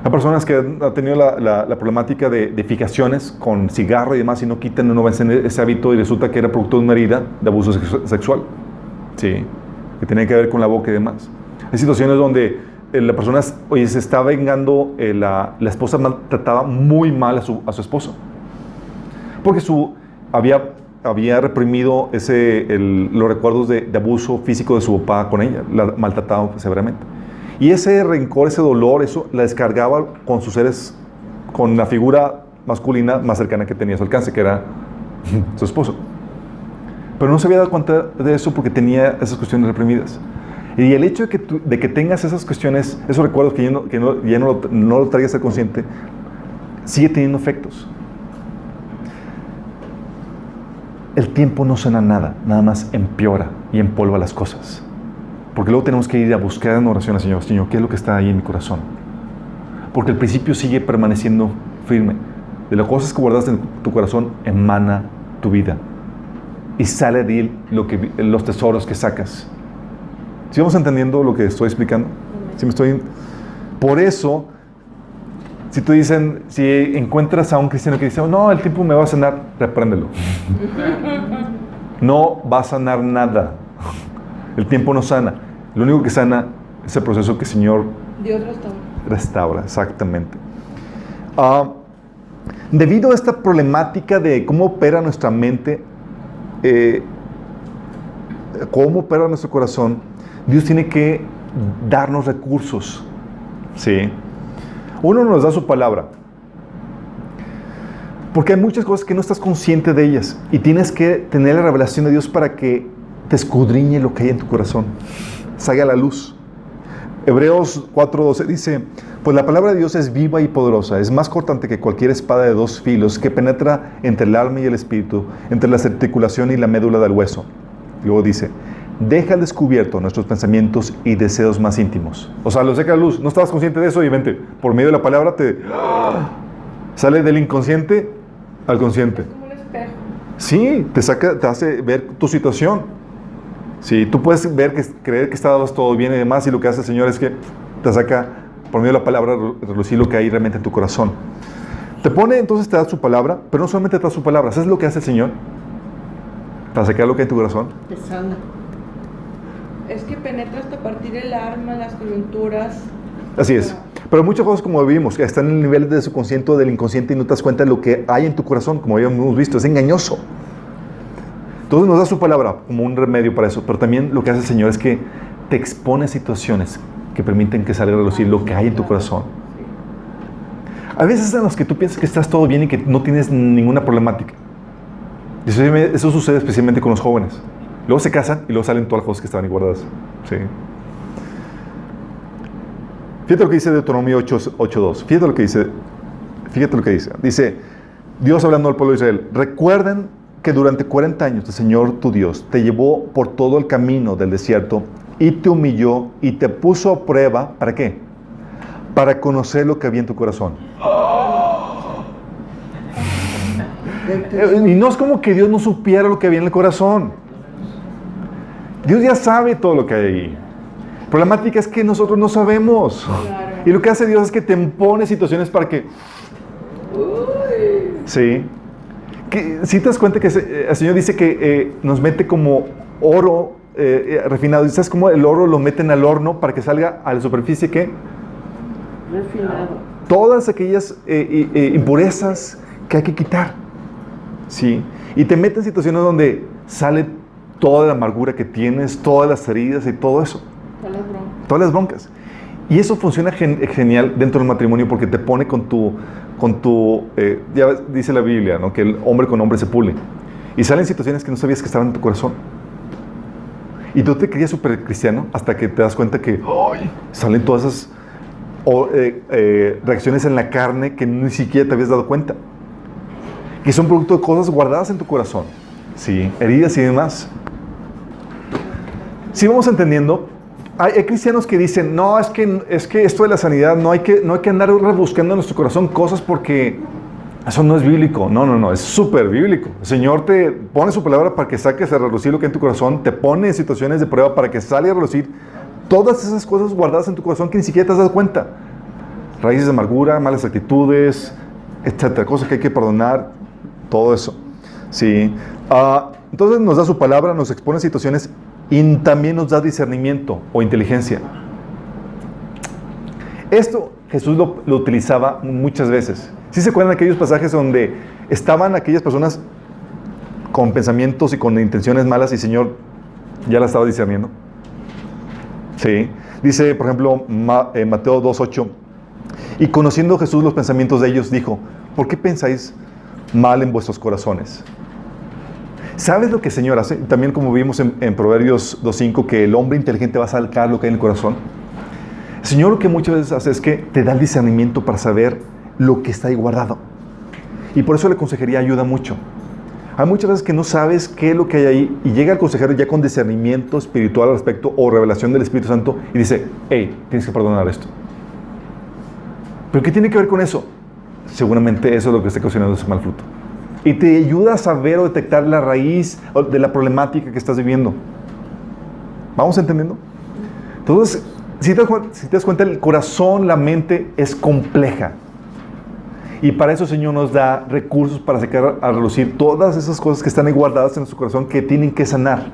Hay personas que han tenido la problemática de fijaciones con cigarro y demás, y no quitan, no vencen ese hábito, y resulta que era producto de una herida de abuso sexual. Sí. Que tenía que ver con la boca y demás. Hay situaciones donde la persona, se está vengando, la esposa maltrataba muy mal a su esposo. Porque había reprimido los recuerdos de abuso físico de su papá con ella, la maltrataba severamente. Y ese rencor, ese dolor, eso la descargaba con sus seres, con la figura masculina más cercana que tenía a su alcance, que era su esposo. Pero no se había dado cuenta de eso porque tenía esas cuestiones reprimidas. Y el hecho de que tengas esas cuestiones, esos recuerdos que ya no lo traigas al consciente, sigue teniendo efectos. El tiempo no sana nada, nada más empeora y empolva las cosas. Porque luego tenemos que ir a buscar en oración al Señor. Señor, ¿qué es lo que está ahí en mi corazón? Porque el principio sigue permaneciendo firme. De las cosas que guardaste en tu corazón emana tu vida. Y sale de él los tesoros que sacas. ¿Sí vamos entendiendo lo que estoy explicando? ¿Sí Por eso, si encuentras a un cristiano que dice, no, el tiempo me va a sanar, repréndelo. No va a sanar nada. El tiempo no sana. Lo único que sana es el proceso que el Señor Dios restaura, exactamente. Debido a esta problemática de cómo opera nuestra mente, cómo opera nuestro corazón, Dios tiene que darnos recursos. ¿Sí? Uno nos da su palabra. Porque hay muchas cosas que no estás consciente de ellas. Y tienes que tener la revelación de Dios para que te escudriñe lo que hay en tu corazón. Salga a la luz. Hebreos 4:12 dice, pues la palabra de Dios es viva y poderosa, es más cortante que cualquier espada de 2 filos, que penetra entre el alma y el espíritu, entre la articulación y la médula del hueso. Luego dice, deja al descubierto nuestros pensamientos y deseos más íntimos. O sea, lo saca a la luz. No estabas consciente de eso y vente, por medio de la palabra sale del inconsciente al consciente. Es como un espejo. Sí, te hace ver tu situación. Sí, tú puedes creer que está todo bien y demás, y lo que hace el Señor es que te saca, por medio de la palabra, relucir lo que hay realmente en tu corazón. Te da su palabra, pero no solamente te da su palabra. ¿Sabes lo que hace el Señor? Para sacar lo que hay en tu corazón. Te sana. Es que penetra hasta partir el alma, las coyunturas. Así es. Pero muchas cosas, como vivimos, que están en el nivel de subconsciente o del inconsciente y no te das cuenta de lo que hay en tu corazón, como habíamos visto, es engañoso. Entonces nos da su palabra como un remedio para eso, pero también lo que hace el Señor es que te expone a situaciones que permiten que salga a relucir lo que hay en tu corazón. A veces en los que tú piensas que estás todo bien y que no tienes ninguna problemática. Eso sucede especialmente con los jóvenes. Luego se casan y luego salen todas las cosas que estaban ahí guardadas. Sí. Fíjate lo que dice Deuteronomio 8:2. Fíjate lo que dice. Dice, Dios hablando al pueblo de Israel, recuerden que durante 40 años el Señor tu Dios te llevó por todo el camino del desierto y te humilló y te puso a prueba, ¿para qué? Para conocer lo que había en tu corazón. Y no es como que Dios no supiera lo que había en el corazón. Dios ya sabe todo lo que hay ahí. La problemática es que nosotros no sabemos. Claro. Y lo que hace Dios es que te impone situaciones para que... Sí. Si te das cuenta que el Señor dice que nos mete como oro refinado. ¿Sabes cómo el oro lo meten al horno para que salga a la superficie? ¿Qué? Refinado. Todas aquellas impurezas que hay que quitar. Sí. Y te meten en situaciones donde sale toda la amargura que tienes, todas las heridas y todo eso. Todas las broncas. Y eso funciona genial dentro del matrimonio porque te pone con tu ya dice la Biblia, ¿no? Que el hombre con hombre se pule. Y salen situaciones que no sabías que estaban en tu corazón. Y tú te creías súper cristiano hasta que te das cuenta que salen todas esas reacciones en la carne que ni siquiera te habías dado cuenta. Que son producto de cosas guardadas en tu corazón. Sí, heridas y demás. Si vamos entendiendo, hay cristianos que dicen, no, es que esto de la sanidad no hay que andar rebuscando en nuestro corazón cosas porque eso no es bíblico. No, es súper bíblico. El Señor te pone su palabra para que saques a relucir lo que hay en tu corazón, te pone en situaciones de prueba para que salga a relucir todas esas cosas guardadas en tu corazón que ni siquiera te has dado cuenta. Raíces de amargura, malas actitudes, etcétera, cosas que hay que perdonar, todo eso. Sí. Entonces nos da su palabra, nos expone situaciones y también nos da discernimiento o inteligencia. Esto Jesús lo utilizaba muchas veces. ¿Sí se acuerdan de aquellos pasajes donde estaban aquellas personas con pensamientos y con intenciones malas y el Señor ya las estaba discerniendo? Sí. Dice, por ejemplo, Mateo 2:8, y conociendo Jesús los pensamientos de ellos, dijo, ¿por qué pensáis mal en vuestros corazones? ¿Sabes lo que el Señor hace? También como vimos en Proverbios 2:5, que el hombre inteligente va a sacar lo que hay en el corazón. El Señor lo que muchas veces hace es que te da el discernimiento para saber lo que está ahí guardado. Y por eso la consejería ayuda mucho. Hay muchas veces que no sabes qué es lo que hay ahí y llega el consejero ya con discernimiento espiritual al respecto o revelación del Espíritu Santo y dice, hey, tienes que perdonar esto. ¿Pero qué tiene que ver con eso? Seguramente eso es lo que está causando ese mal fruto. Y te ayuda a saber o detectar la raíz de la problemática que estás viviendo. ¿Vamos entendiendo? Entonces, si te das cuenta, el corazón, la mente es compleja. Y para eso el Señor nos da recursos para sacar a relucir todas esas cosas que están ahí guardadas en nuestro corazón que tienen que sanar.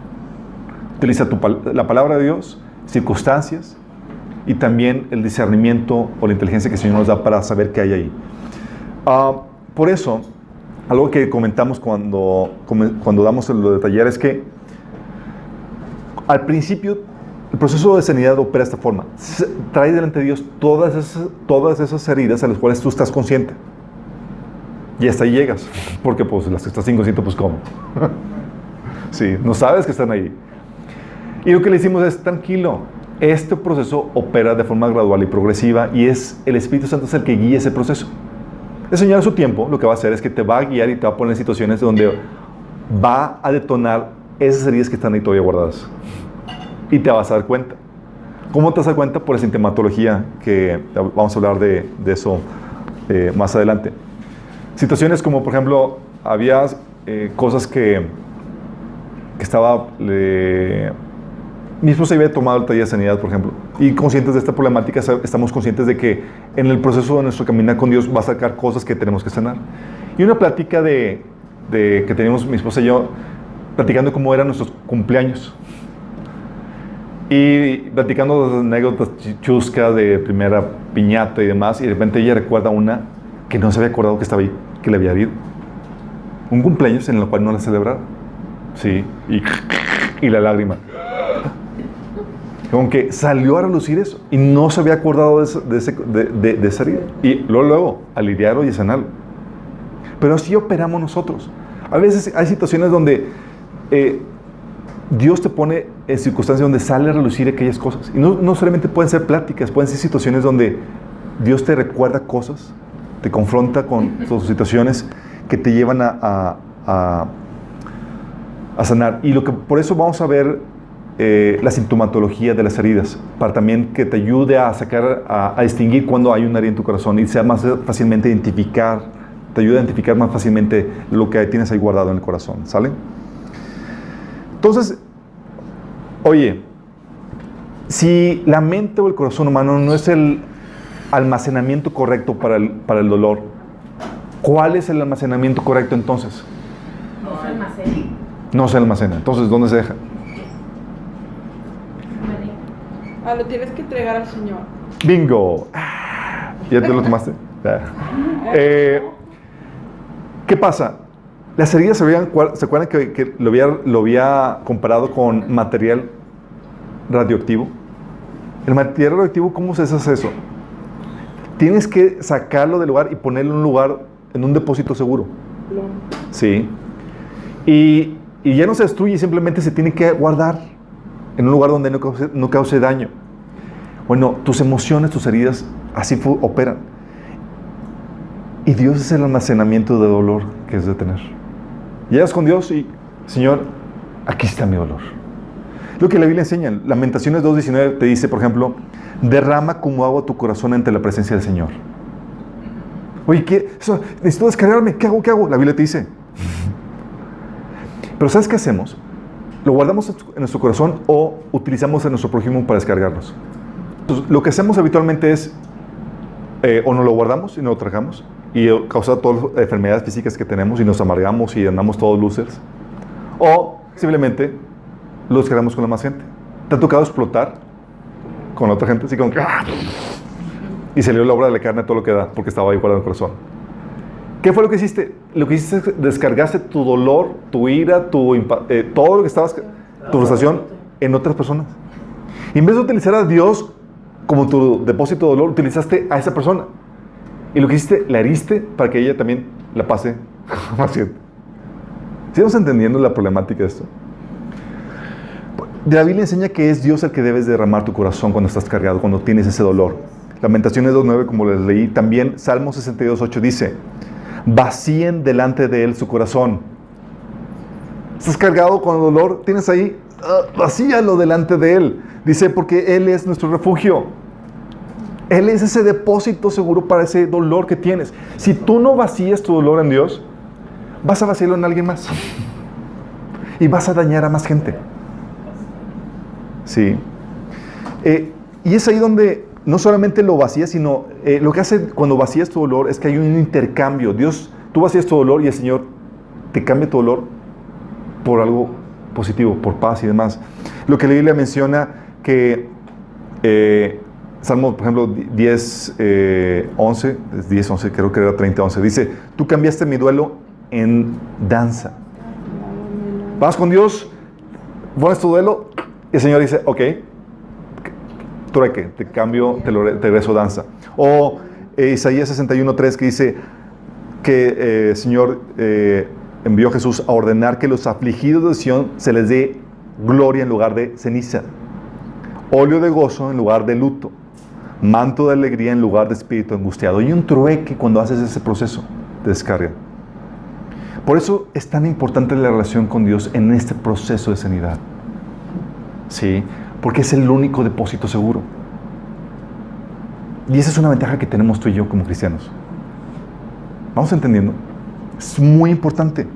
Utiliza la palabra de Dios, circunstancias y también el discernimiento o la inteligencia que el Señor nos da para saber qué hay ahí. Por eso, algo que comentamos cuando damos lo de taller es que al principio el proceso de sanidad opera de esta forma. Trae delante de Dios todas esas heridas a las cuales tú estás consciente. Y hasta ahí llegas. Porque pues las que estás inconsciente, pues ¿cómo? Sí, no sabes que están ahí. Y lo que le decimos es, tranquilo, este proceso opera de forma gradual y progresiva y es el Espíritu Santo es el que guía ese proceso. El Señor a su tiempo lo que va a hacer es que te va a guiar y te va a poner en situaciones donde va a detonar esas heridas que están ahí todavía guardadas. Y te vas a dar cuenta. ¿Cómo te vas a dar cuenta? Por la sintomatología, que vamos a hablar de eso más adelante. Situaciones como, por ejemplo, había cosas que estaba... mi esposa había tomado el taller de sanidad, por ejemplo, y conscientes de esta problemática, estamos conscientes de que en el proceso de nuestro caminar con Dios va a sacar cosas que tenemos que sanar. Y una plática que teníamos mi esposa y yo, platicando cómo eran nuestros cumpleaños. Y platicando las anécdotas chuscas de primera piñata y demás, y de repente ella recuerda una que no se había acordado que estaba ahí, que le había ido. Un cumpleaños en el cual no la celebraron. Sí, y la lágrima. Como que salió a relucir eso y no se había acordado de esa herida. Y luego, aliviarlo y sanarlo. Pero así operamos nosotros. A veces hay situaciones donde Dios te pone en circunstancias donde sale a relucir aquellas cosas. Y no solamente pueden ser pláticas, pueden ser situaciones donde Dios te recuerda cosas, te confronta con sus situaciones que te llevan a sanar. Y por eso vamos a ver la sintomatología de las heridas, para también que te ayude a sacar, a distinguir cuando hay una herida en tu corazón y sea más fácilmente identificar, te ayuda a identificar más fácilmente lo que tienes ahí guardado en el corazón, ¿sale? Entonces, oye, si la mente o el corazón humano no es el almacenamiento correcto para el dolor, ¿cuál es el almacenamiento correcto entonces? No se almacena. No se almacena. Entonces, ¿dónde se deja? Lo tienes que entregar al Señor. ¡Bingo! ¿Ya te lo tomaste? ¿Qué pasa? Las heridas ¿se acuerdan que lo había comparado con material radioactivo? El material radioactivo, ¿cómo se hace eso? Tienes que sacarlo del lugar y ponerlo en un lugar, en un depósito seguro. Sí. Y ya no se destruye, simplemente se tiene que guardar en un lugar donde no cause daño. Bueno, tus emociones, tus heridas, así operan. Y Dios es el almacenamiento de dolor que es de tener. Llegas con Dios y, Señor, aquí está mi dolor. Lo que la Biblia enseña, Lamentaciones 2:19 te dice, por ejemplo, derrama como agua tu corazón ante la presencia del Señor. Oye, necesito descargarme, ¿qué hago? La Biblia te dice. Pero ¿sabes qué hacemos? ¿Lo guardamos en nuestro corazón o utilizamos a nuestro prójimo para descargarnos? Entonces, lo que hacemos habitualmente es, o nos lo guardamos y no lo tragamos, y causa todas las enfermedades físicas que tenemos y nos amargamos y andamos todos losers, o simplemente lo descargamos con la más gente. ¿Te ha tocado explotar con la otra gente? Así como que, ¡ah! Y salió la obra de la carne todo lo que da, porque estaba ahí guardado en el corazón. ¿Qué fue lo que hiciste? Lo que hiciste es descargaste tu dolor, tu ira, todo lo que estabas, tu frustración en otras personas. Y en vez de utilizar a Dios como tu depósito de dolor, utilizaste a esa persona. Y lo que hiciste, la heriste para que ella también la pase más bien. ¿Estamos entendiendo la problemática de esto? La Biblia enseña que es Dios el que debes derramar tu corazón cuando estás cargado, cuando tienes ese dolor. Lamentaciones 2:9, como les leí, también Salmo 62:8 dice, vacíen delante de Él su corazón. Estás cargado con dolor, tienes ahí, vacíalo delante de Él. Dice, porque Él es nuestro refugio. Él es ese depósito seguro para ese dolor que tienes. Si tú no vacías tu dolor en Dios, vas a vaciarlo en alguien más. Y vas a dañar a más gente. Sí. Y es ahí donde no solamente lo vacías, sino lo que hace cuando vacías tu dolor es que hay un intercambio. Tú vacías tu dolor y el Señor te cambia tu dolor por algo positivo, por paz y demás. Lo que la Biblia menciona que Salmo, por ejemplo, 10:11, creo que era 30:11, dice, tú cambiaste mi duelo en danza. Vas con Dios, pones tu duelo, y el Señor dice, ok, trueque, te cambio, te regreso danza. O Isaías 61:3 que dice que el Señor envió a Jesús a ordenar que los afligidos de Sión se les dé gloria en lugar de ceniza, óleo de gozo en lugar de luto, manto de alegría en lugar de espíritu angustiado. Y un trueque cuando haces ese proceso de descarga. Por eso es tan importante la relación con Dios en este proceso de sanidad. Sí, porque es el único depósito seguro. Y esa es una ventaja que tenemos tú y yo como cristianos. ¿Vamos entendiendo? Es muy importante.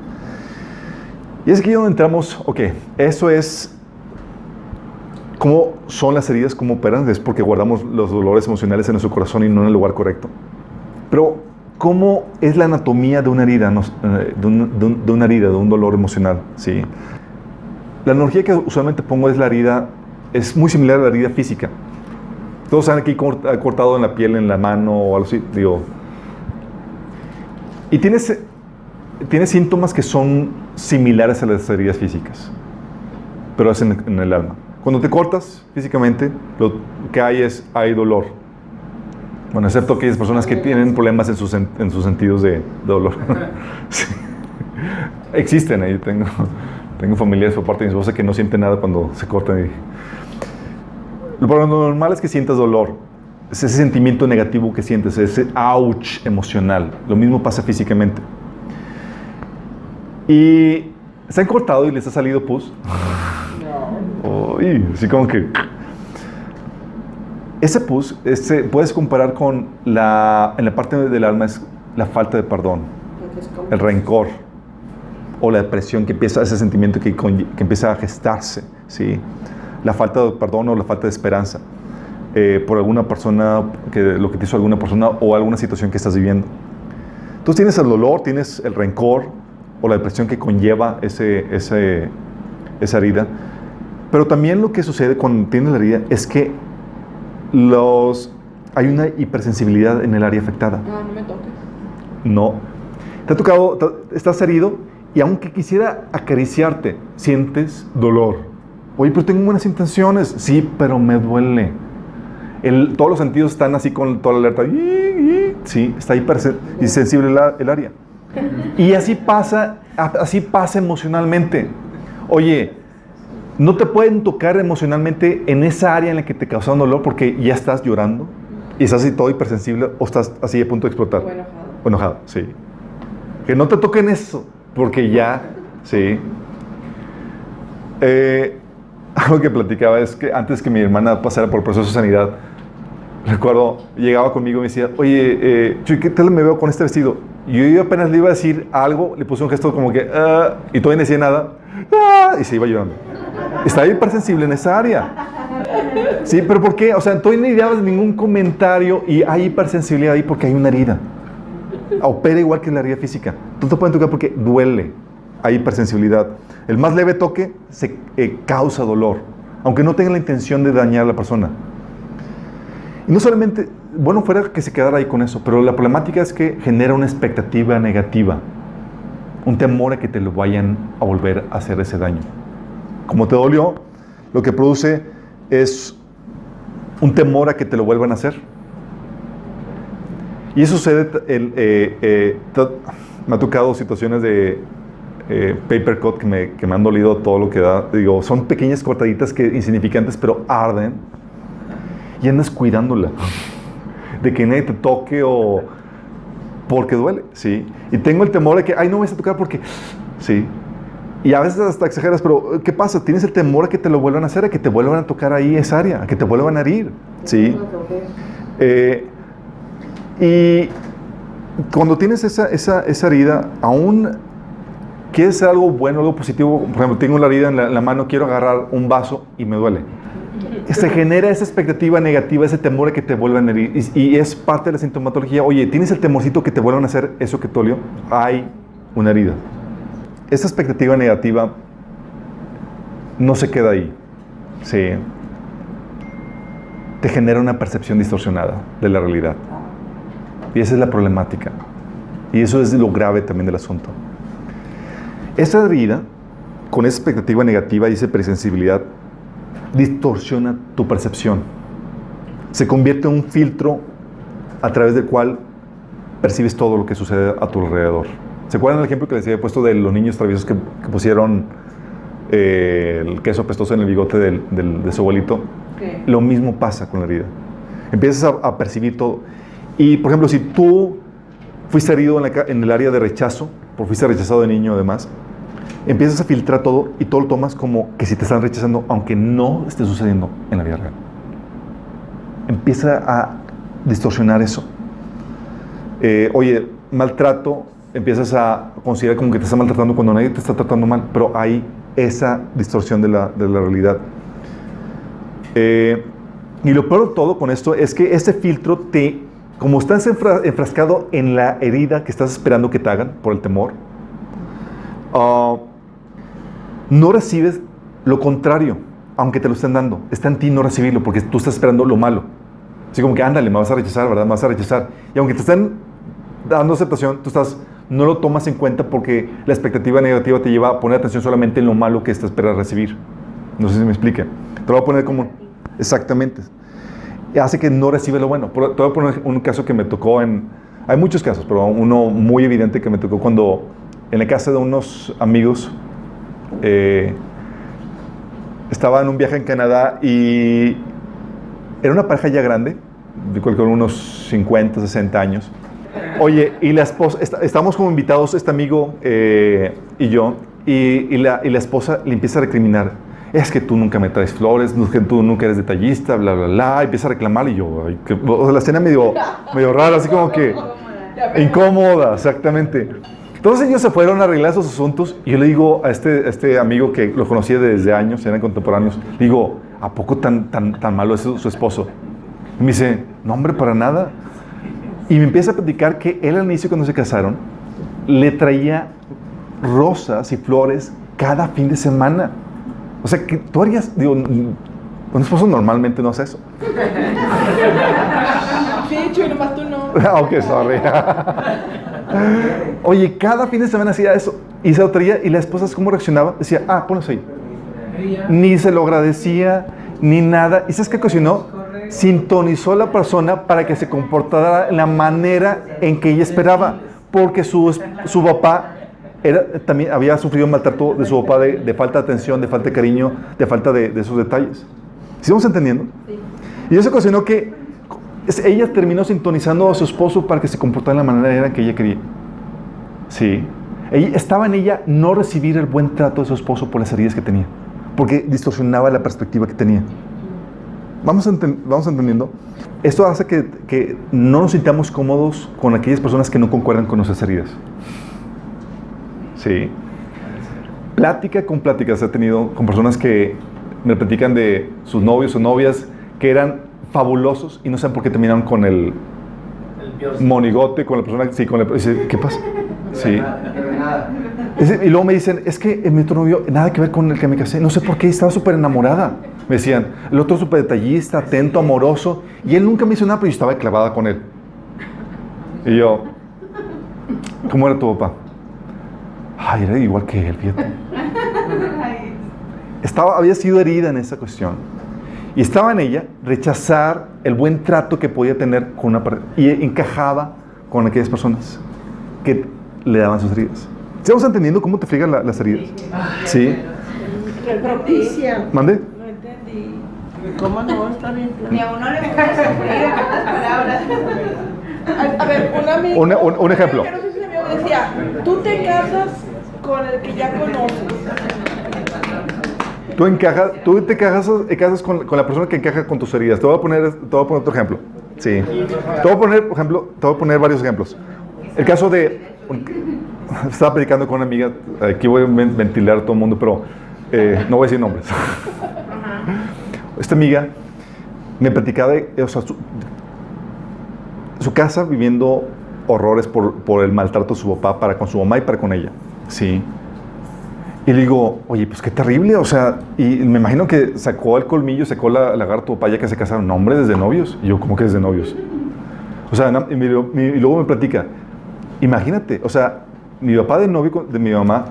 Y es aquí donde entramos, ok, eso es cómo son las heridas, cómo operan, es porque guardamos los dolores emocionales en nuestro corazón y no en el lugar correcto. Pero, ¿cómo es la anatomía de una herida, de un dolor emocional? ¿Sí? La analogía que usualmente pongo es la herida, es muy similar a la herida física. Todos saben aquí cortado en la piel, en la mano o algo así, digo. Y tienes síntomas que son similares a las heridas físicas, pero es en el alma. Cuando te cortas físicamente, lo que hay dolor. Bueno, excepto aquellas personas que tienen problemas en sus sentidos de dolor. Sí. Existen ahí, tengo familiares por parte de mi esposa que no sienten nada cuando se cortan. Lo normal es que sientas dolor. Es ese sentimiento negativo que sientes, ese ouch emocional. Lo mismo pasa físicamente. Y se han cortado y les ha salido pus. Uy, así como que... Ese pus, puedes comparar con en la parte del alma es la falta de perdón, el rencor o la depresión que empieza, ese sentimiento que empieza a gestarse, ¿sí? La falta de perdón o la falta de esperanza por alguna persona, lo que te hizo alguna persona o alguna situación que estás viviendo. Entonces tienes el dolor, tienes el rencor o la depresión que conlleva esa herida, pero también lo que sucede cuando tienes la herida es que hay una hipersensibilidad en el área afectada. No me toques. No. Te ha tocado, estás herido y aunque quisiera acariciarte, sientes dolor. Oye, pero tengo buenas intenciones. Sí, pero me duele. Todos los sentidos están así con toda la alerta. Sí, está hipersensible el área. Y así pasa emocionalmente. Oye, no te pueden tocar emocionalmente en esa área en la que te causaron dolor porque ya estás llorando y estás así todo hipersensible o estás así a punto de explotar. O enojado, sí. Que no te toquen eso porque ya, sí. Algo que platicaba es que antes que mi hermana pasara por el proceso de sanidad, recuerdo, llegaba conmigo y me decía, oye, Chuy, ¿qué tal me veo con este vestido? Y yo apenas le iba a decir algo, le puse un gesto como que, y todavía no decía nada, y se iba llorando. Estaba hipersensible en esa área. Sí, pero ¿por qué? O sea, todavía no dabas ningún comentario y hay hipersensibilidad ahí porque hay una herida. Opera igual que la herida física. No te pueden tocar porque duele. Hay hipersensibilidad. El más leve toque causa dolor, aunque no tenga la intención de dañar a la persona. Y no solamente, bueno, fuera que se quedara ahí con eso, pero la problemática es que genera una expectativa negativa, un temor a que te lo vayan a volver a hacer ese daño. Como te dolió, lo que produce es un temor a que te lo vuelvan a hacer. Y eso sucede, me ha tocado situaciones de paper cut que me han dolido todo lo que da. Digo, son pequeñas cortaditas insignificantes, pero arden. Y andas cuidándola. De que nadie te toque o porque duele, ¿sí? Y tengo el temor de que, no me vas a tocar porque, ¿sí? Y a veces hasta exageras, pero ¿qué pasa? Tienes el temor a que te lo vuelvan a hacer, a que te vuelvan a tocar ahí esa área, a que te vuelvan a herir, ¿sí? Y cuando tienes esa herida, aún quieres hacer algo bueno, algo positivo. Por ejemplo, tengo la herida en la mano, quiero agarrar un vaso y me duele. Se genera esa expectativa negativa, ese temor a que te vuelvan a herir. Y es parte de la sintomatología. Oye, ¿tienes el temorcito que te vuelvan a hacer eso que te dolió? Hay una herida. Esa expectativa negativa no se queda ahí. Sí. Te genera una percepción distorsionada de la realidad. Y esa es la problemática. Y eso es lo grave también del asunto. Esa herida, con esa expectativa negativa y esa hipersensibilidad, distorsiona tu percepción. Se convierte en un filtro a través del cual percibes todo lo que sucede a tu alrededor. ¿Se acuerdan del ejemplo que les había puesto de los niños traviesos que pusieron el queso apestoso en el bigote de su abuelito? Sí. Lo mismo pasa con la herida. Empiezas a percibir todo. Y, por ejemplo, si tú fuiste herido en el área de rechazo, porque fuiste rechazado de niño además, empiezas a filtrar todo y todo lo tomas como que si te están rechazando, aunque no esté sucediendo en la vida real. Empieza a distorsionar eso. Oye, maltrato, empiezas a considerar como que te están maltratando cuando nadie te está tratando mal, pero hay esa distorsión de la realidad. Y lo peor de todo con esto es que ese filtro como estás enfrascado en la herida que estás esperando que te hagan por el temor, no recibes lo contrario, aunque te lo estén dando. Está en ti no recibirlo, porque tú estás esperando lo malo. Así como que, ándale, me vas a rechazar, ¿verdad? Me vas a rechazar. Y aunque te estén dando aceptación, no lo tomas en cuenta porque la expectativa negativa te lleva a poner atención solamente en lo malo que estás esperando recibir. No sé si me explique. Te lo voy a poner como... Exactamente. Hace que no recibe lo bueno. Te voy a poner un caso que me tocó en... Hay muchos casos, pero uno muy evidente que me tocó cuando en la casa de unos amigos estaba en un viaje en Canadá y era una pareja ya grande, con unos 50, 60 años. Oye, y la esposa, estábamos como invitados, este amigo y yo, y la esposa le empieza a recriminar: es que tú nunca me traes flores, que tú nunca eres detallista, bla, bla, bla. Y empieza a reclamar y yo, o sea, la escena medio rara, así como que incómoda, exactamente. Entonces ellos se fueron a arreglar esos asuntos y yo le digo a este amigo que lo conocía desde años, eran contemporáneos, le digo: ¿a poco tan malo es su esposo? Y me dice: no, hombre, para nada. Y me empieza a platicar que él al inicio, cuando se casaron, le traía rosas y flores cada fin de semana. O sea, que tú harías, digo, un esposo normalmente no hace eso. Sí, Chuy, nomás tú no. Ok, sorry. Oye, cada fin de semana hacía eso. Y se lo traía, y la esposa, ¿cómo reaccionaba? Decía: ponlo ahí. Ni se lo agradecía, ni nada. ¿Y sabes qué ocasionó? Sintonizó a la persona para que se comportara de la manera en que ella esperaba. Porque su papá también había sufrido maltrato de su papá, de falta de atención, de falta de cariño, de falta de esos detalles. ¿Sí vamos entendiendo? Sí. Y eso ocasionó que ella terminó sintonizando a su esposo para que se comportara de la manera en que ella quería. Sí. Estaba en ella no recibir el buen trato de su esposo por las heridas que tenía, porque distorsionaba la perspectiva que tenía. ¿Vamos entendiendo? Esto hace que no nos sintamos cómodos con aquellas personas que no concuerdan con nuestras heridas. Sí. Plática con pláticas he tenido con personas que me platican de sus novios o novias que eran fabulosos y no saben por qué terminaron con el monigote, con la persona. Sí, dice: ¿qué pasa? Sí. Y luego me dicen: es que mi otro novio, nada que ver con el que me casé, no sé por qué, estaba súper enamorada. Me decían: el otro súper detallista, atento, amoroso, y él nunca me hizo nada, pero yo estaba clavada con él. Y yo: ¿cómo era tu papá? Ay, era igual que él, fíjate. Había sido herida en esa cuestión. Y estaba en ella rechazar el buen trato que podía tener con una pareja. Y encajaba con aquellas personas que le daban sus heridas. ¿Estamos entendiendo cómo te friegan las heridas? Sí. Propicia. ¿Mande? No entendí. ¿Cómo no? Está bien. Ni a uno le gusta sufrir en otras palabras. A ver, un amigo. Un ejemplo. Que no sé si mi amigo decía: tú te casas con el que ya conoces. Tú te casas con la persona que encaja con tus heridas. Te voy a poner otro ejemplo. Sí. Te voy a poner varios ejemplos. El caso de... Estaba predicando con una amiga. Aquí voy a ventilar a todo el mundo, pero no voy a decir nombres. Esta amiga me platicaba de su casa, viviendo horrores por el maltrato de su papá para con su mamá y para con ella. Sí. Y le digo: oye, pues qué terrible, o sea, y me imagino que sacó el colmillo, sacó la lagarto para ya que se casaron. No, hombre, desde novios. Y yo: ¿cómo que desde novios? O sea, y luego me platica: imagínate, o sea, mi papá de novio de mi mamá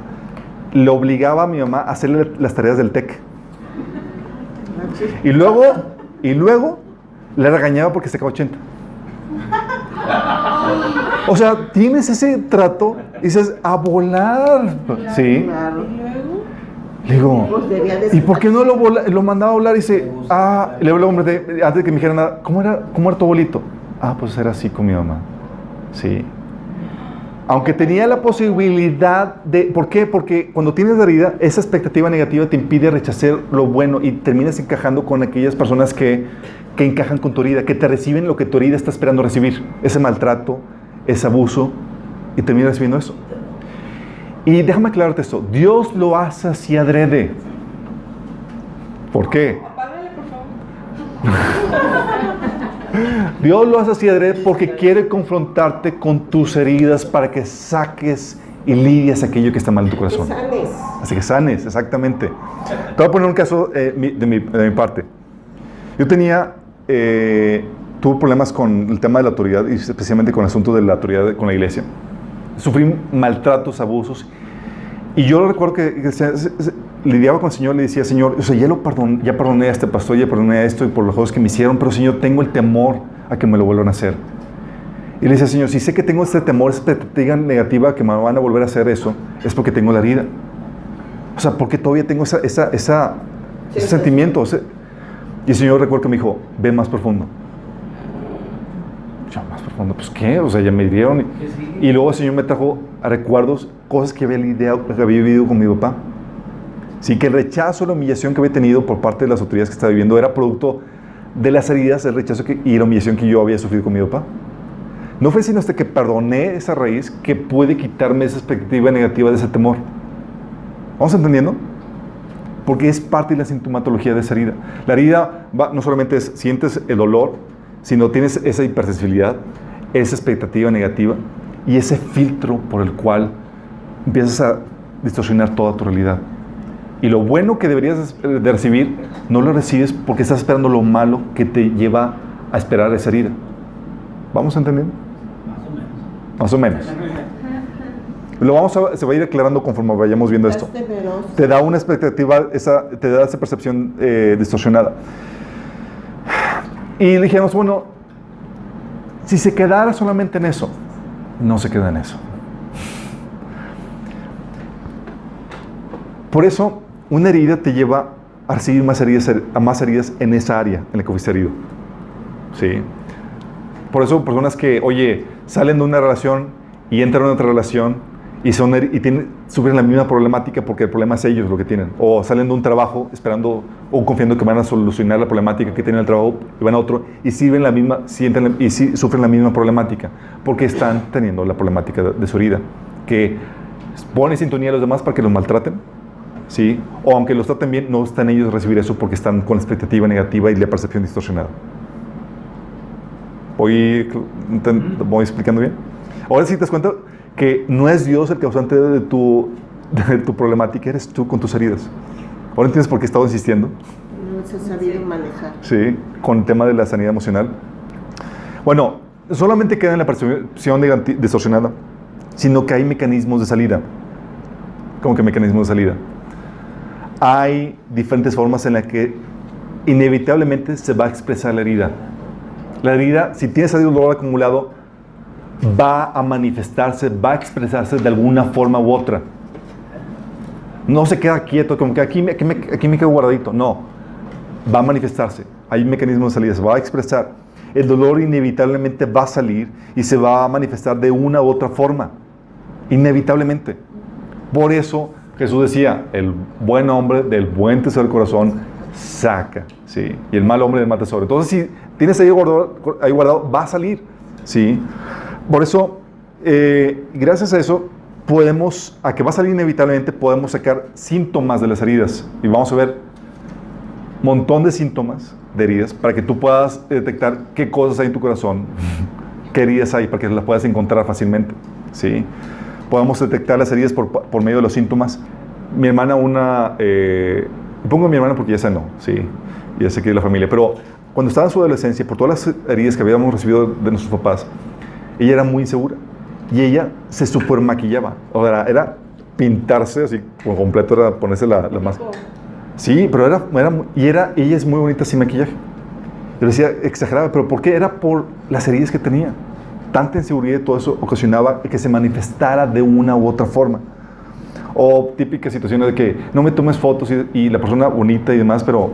le obligaba a mi mamá a hacerle las tareas del TEC. Y luego le regañaba porque sacaba 80. O sea, tienes ese trato y dices: a volar. Sí. Le digo: ¿y por qué no lo mandaba a volar? Y dice: y luego antes de que me dijera nada: ¿cómo era tu abuelito? Pues era así con mi mamá. Sí. Aunque tenía la posibilidad de... ¿Por qué? Porque cuando tienes la herida, esa expectativa negativa te impide rechazar lo bueno y terminas encajando con aquellas personas que encajan con tu herida, que te reciben lo que tu herida está esperando recibir. Ese maltrato, ese abuso, y terminas recibiendo eso. Y déjame aclararte esto: Dios lo hace así adrede. ¿Por qué? Apágale, por favor. Dios lo hace así adrede porque quiere confrontarte con tus heridas para que saques y lidies aquello que está mal en tu corazón. Que sanes. Así que sanes, exactamente. Te voy a poner un caso de mi parte. Yo tuve problemas con el tema de la autoridad, y especialmente con el asunto de la autoridad con la iglesia. Sufrí maltratos, abusos, Y yo recuerdo que lidiaba con el Señor, le decía, Señor, o sea, ya perdoné a este pastor, ya perdoné a esto y por los juegos que me hicieron, pero Señor, tengo el temor a que me lo vuelvan a hacer. Y le decía, Señor, si sé que tengo este temor, esta expectativa negativa que me van a volver a hacer eso, es porque tengo la herida. O sea, porque todavía tengo ese sentimiento. Y el Señor recuerdo que me dijo, ve más profundo. Yo, más profundo, pues ¿qué? O sea, ya me hirieron. Y luego el Señor me trajo a recuerdos, cosas que había vivido con mi papá. Sí, que el rechazo, la humillación que había tenido por parte de las autoridades que estaba viviendo era producto de las heridas, el rechazo y la humillación que yo había sufrido con mi papá. No fue sino hasta que perdoné esa raíz que pude quitarme esa expectativa negativa de ese temor. ¿Vamos entendiendo? Porque es parte de la sintomatología de esa herida. La herida no solamente sientes el dolor, sino tienes esa hipersensibilidad, esa expectativa negativa y ese filtro por el cual empiezas a distorsionar toda tu realidad. Y lo bueno que deberías de recibir, no lo recibes porque estás esperando lo malo que te lleva a esperar esa herida. ¿Vamos entendiendo? Más o menos. Se va a ir aclarando conforme vayamos viendo esto. Te da una expectativa, te da esa percepción distorsionada. Y dijimos, bueno, si se quedara solamente en eso, no se queda en eso. Por eso, una herida te lleva a recibir más heridas en esa área en la que fuiste herido. ¿Sí? Por eso, personas que, salen de una relación y entran en otra relación y sufren la misma problemática porque el problema es ellos lo que tienen. O salen de un trabajo esperando o confiando que van a solucionar la problemática que tienen en el trabajo y van a otro y sufren la misma problemática porque están teniendo la problemática de su herida. Que ponen sintonía a los demás para que los maltraten, ¿sí? O aunque los traten bien, no están ellos a recibir eso porque están con la expectativa negativa y la percepción distorsionada. ¿Voy explicando bien? Ahora sí te das cuenta que no es Dios el causante de tu problemática, eres tú con tus heridas. Ahora entiendes por qué he estado insistiendo. No se ha sabido manejar. Sí, con el tema de la sanidad emocional. Bueno, solamente queda en la percepción distorsionada, sino que hay mecanismos de salida. ¿Cómo que mecanismos de salida? Hay diferentes formas en las que inevitablemente se va a expresar la herida. La herida, si tienes ahí un dolor acumulado, va a manifestarse, va a expresarse de alguna forma u otra. No se queda quieto, como que aquí me quedo guardadito. No, va a manifestarse. Hay mecanismos de salida, se va a expresar. El dolor inevitablemente va a salir y se va a manifestar de una u otra forma. Inevitablemente. Por eso Jesús decía, el buen hombre del buen tesoro del corazón saca, ¿sí? Y el mal hombre del mal tesoro. Entonces, si tienes ahí guardado, va a salir, ¿sí? Por eso, gracias a eso, a que va a salir inevitablemente, podemos sacar síntomas de las heridas. Y vamos a ver un montón de síntomas de heridas para que tú puedas detectar qué cosas hay en tu corazón, qué heridas hay, para que las puedas encontrar fácilmente, ¿sí? Podemos detectar las heridas por medio de los síntomas. Mi hermana, pongo a mi hermana porque ya sé ¿sí? Ya sé que es la familia, pero cuando estaba en su adolescencia, por todas las heridas que habíamos recibido de nuestros papás, ella era muy insegura y ella se super maquillaba. O sea, era pintarse así por completo, era ponerse la máscara. Sí, pero ella es muy bonita sin maquillaje. Yo le decía, exageraba, pero ¿por qué? Era por las heridas que tenía. Tanta inseguridad y todo eso ocasionaba que se manifestara de una u otra forma. O típicas situaciones de que no me tomes fotos y la persona bonita y demás, pero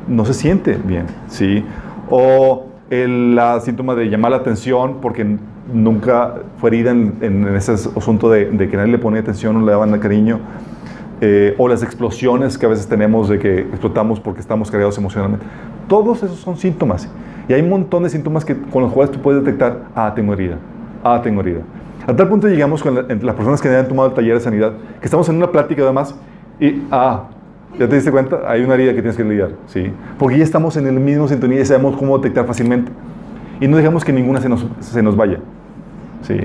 no se siente bien, ¿sí? O el síntoma de llamar la atención porque nunca fue herida en ese asunto de que nadie le ponía atención o le daban cariño. O las explosiones que a veces tenemos de que explotamos porque estamos cargados emocionalmente. Todos esos son síntomas. Y hay un montón de síntomas con los cuales tú puedes detectar, tengo herida, tengo herida. A tal punto llegamos entre las personas que han tomado el taller de sanidad, que estamos en una plática además, y, ¿ya te diste cuenta? Hay una herida que tienes que lidiar, ¿sí? Porque ya estamos en el mismo sintonía y sabemos cómo detectar fácilmente. Y no dejamos que ninguna se nos vaya, ¿sí?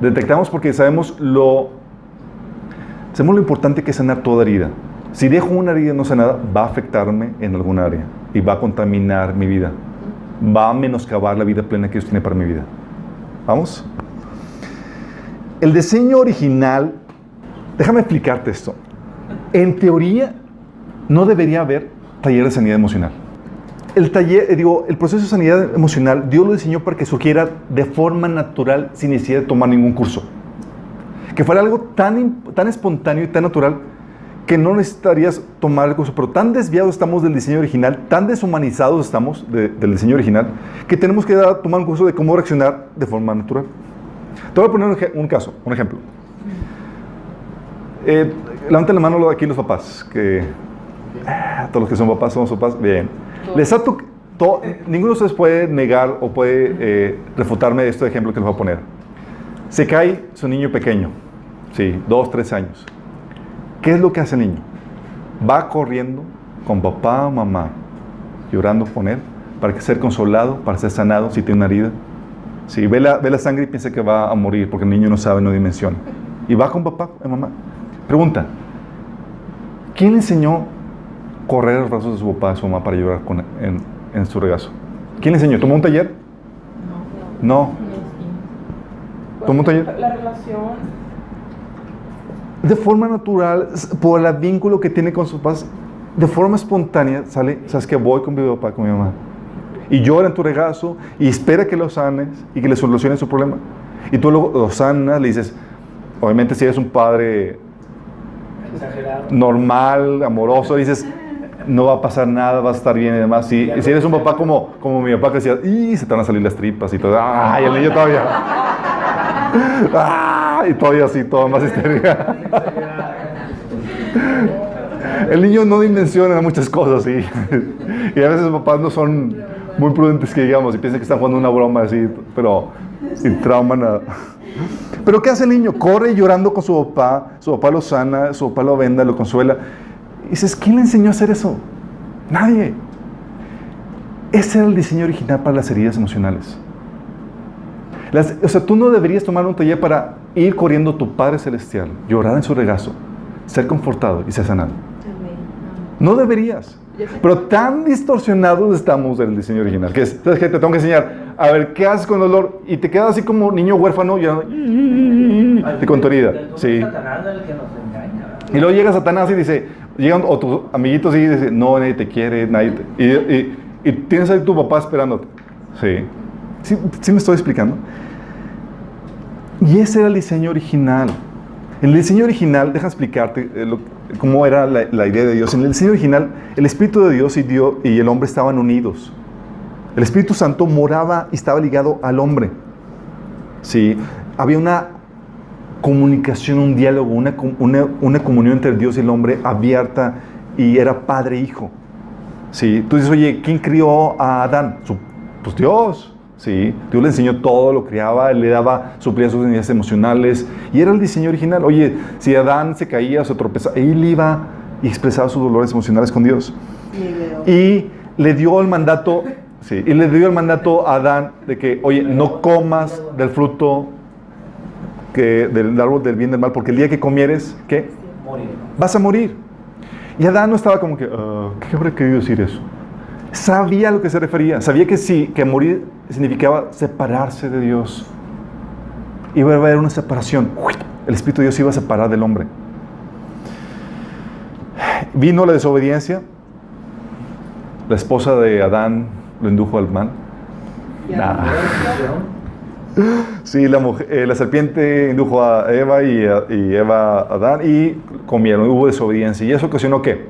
Detectamos porque sabemos lo importante que es sanar toda herida. Si dejo una herida no sanada, va a afectarme en alguna área y va a contaminar mi vida. Va a menoscabar la vida plena que Dios tiene para mi vida. ¿Vamos? El diseño original Déjame explicarte esto. En teoría, no debería haber taller de sanidad emocional. El proceso de sanidad emocional, Dios lo diseñó para que surgiera de forma natural, sin necesidad de tomar ningún curso. Que fuera algo tan espontáneo y tan natural que no necesitarías tomar el curso. Pero tan desviados estamos del diseño original, tan deshumanizados estamos del diseño original, que tenemos que tomar un curso de cómo reaccionar de forma natural. Te voy a poner un ejemplo. Levanten la mano aquí los papás, todos los que son papás somos papás. Bien. Ninguno de ustedes puede negar o puede refutarme de este ejemplo que les voy a poner. Se cae su niño pequeño, sí, 2, 3 años. ¿Qué es lo que hace el niño? Va corriendo con papá o mamá, llorando con él, para ser consolado, para ser sanado si tiene una herida. Sí, ve la sangre y piensa que va a morir porque el niño no sabe, no dimensiona. Y va con papá o mamá. Pregunta, ¿quién le enseñó a correr a los brazos de su papá o su mamá para llorar en su regazo? ¿Quién le enseñó? ¿Tomó un taller? No. ¿Tomó un taller? La relación. De forma natural, por el vínculo que tiene con sus papás, de forma espontánea, sale, ¿sabes qué? Voy con mi papá, con mi mamá. Y llora en tu regazo y espera que lo sanes y que le soluciones su problema. Y tú lo sanas, le dices, obviamente si eres un padre exagerado, normal, amoroso, dices, no va a pasar nada, va a estar bien y demás. Si eres un papá como mi papá que decía, se te van a salir las tripas y todo, y el niño todavía, y todavía así, todo más histérica. El niño no dimensiona muchas cosas, y a veces los papás no son muy prudentes, que digamos, y piensan que están jugando una broma así, pero sin trauma nada. Pero ¿qué hace el niño? Corre llorando con su papá lo sana, su papá lo venda, lo consuela. Y dices, ¿quién le enseñó a hacer eso? Nadie. Ese era el diseño original para las heridas emocionales. Tú no deberías tomar un taller para ir corriendo a tu Padre Celestial, llorar en su regazo, ser confortado y ser sanado. No deberías. Pero tan distorsionados estamos del diseño original, que es, ¿sabes qué? Te tengo que enseñar, a ver, ¿qué haces con dolor? Y te quedas así como niño huérfano, llorando, y con tu herida. Sí. Y luego llega Satanás y dice, o tus amiguitos y dice, no, nadie te quiere, y tienes ahí tu papá esperándote. ¿Sí me estoy explicando? Y ese era el diseño original. En el diseño original, deja explicarte cómo era la idea de Dios. En el diseño original, el Espíritu de Dios y el hombre estaban unidos. El Espíritu Santo moraba y estaba ligado al hombre. Sí, había una comunicación, un diálogo, una comunión entre Dios y el hombre abierta, y era padre e hijo. Sí, tú dices, oye, ¿quién crió a Adán? Pues Dios. Sí, Dios le enseñó todo, lo criaba, él le daba, suplía sus necesidades emocionales, y era el diseño original. Oye, si Adán se caía o se tropezaba, él iba y expresaba sus dolores emocionales con Dios. Y le dio el mandato, a Adán de que, oye, no comas del fruto del árbol del bien y del mal, porque el día que comieres, ¿qué? Vas a morir. Y Adán no estaba como que, ¿qué habrá querido decir eso? Sabía a lo que se refería, sabía que morir significaba separarse de Dios. Iba a haber una separación. El Espíritu de Dios iba a separar del hombre. Vino la desobediencia. La esposa de Adán lo indujo al mal. Sí, la serpiente indujo a Eva y Eva a Adán, y comieron. Hubo desobediencia. ¿Y eso ocasionó qué?